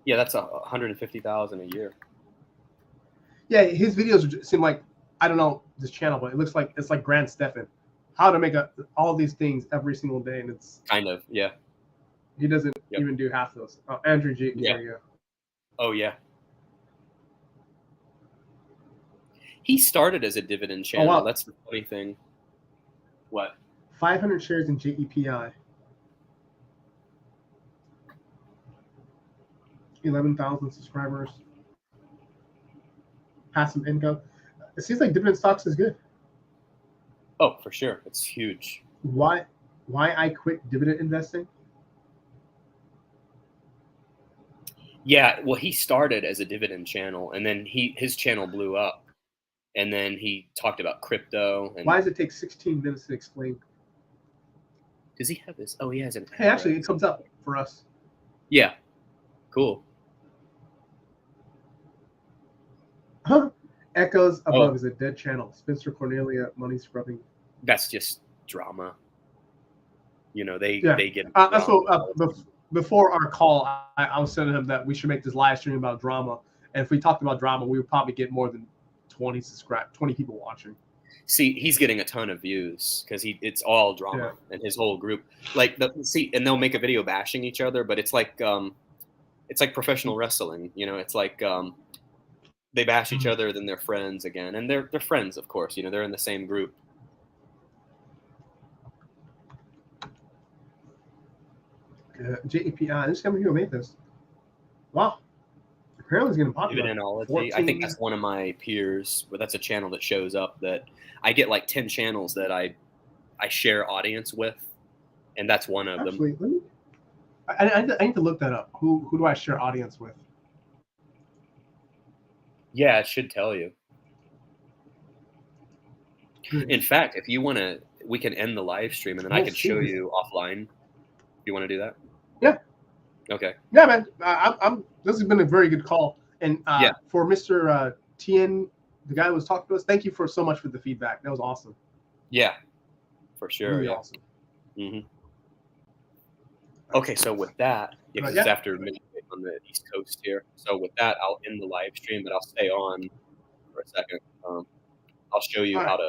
Yeah, that's $150,000 a year. Yeah, his videos seem like, I don't know this channel, but it looks like it's like Grant Stephan. How to make all these things every single day, and it's kind of, yeah. He doesn't even do half those. Andrew G. Yeah. There you go. Oh yeah. He started as a dividend channel. Oh, wow. That's the funny thing. What? 500 shares in JEPI. 11,000 subscribers. Passive income. It seems like dividend stocks is good. Oh, for sure. It's huge. Why I quit dividend investing? Yeah, well, he started as a dividend channel, and then his channel blew up, and then he talked about crypto. And why does it take 16 minutes to explain? Does he have this? Oh, he has an. Hey, actually, it comes up for us. Yeah, cool. Huh? Echoes above Oh. is a dead channel. Spencer Cornelia, money scrubbing. That's just drama. You know, they get That's drama. what, before our call, I was telling him that we should make this live stream about drama. And if we talked about drama, we would probably get more than 20 people watching. See, he's getting a ton of views because it's all drama and his whole group. Like and they'll make a video bashing each other, but it's like professional wrestling. You know, it's like they bash each other, then they're friends again, and they're friends, of course. You know, they're in the same group. JPI, this company who made this. Wow. Apparently it's getting popular. Dividendology. I think that's one of my peers, but that's a channel that shows up that I get like 10 channels that I share audience with, and that's one of them. I need to look that up. Who do I share audience with? Yeah, it should tell you. In fact, if you want to, we can end the live stream, and then I can show you offline. You want to do that? Yeah. Okay. Yeah, man. This has been a very good call. And for Mr. Tien, the guy who was talking to us, thank you so much for the feedback. That was awesome. Yeah, for sure. Really awesome. Mm-hmm. Okay, so with that, because it's after midnight on the East Coast here. So with that, I'll end the live stream, but I'll stay on for a second. I'll show you how to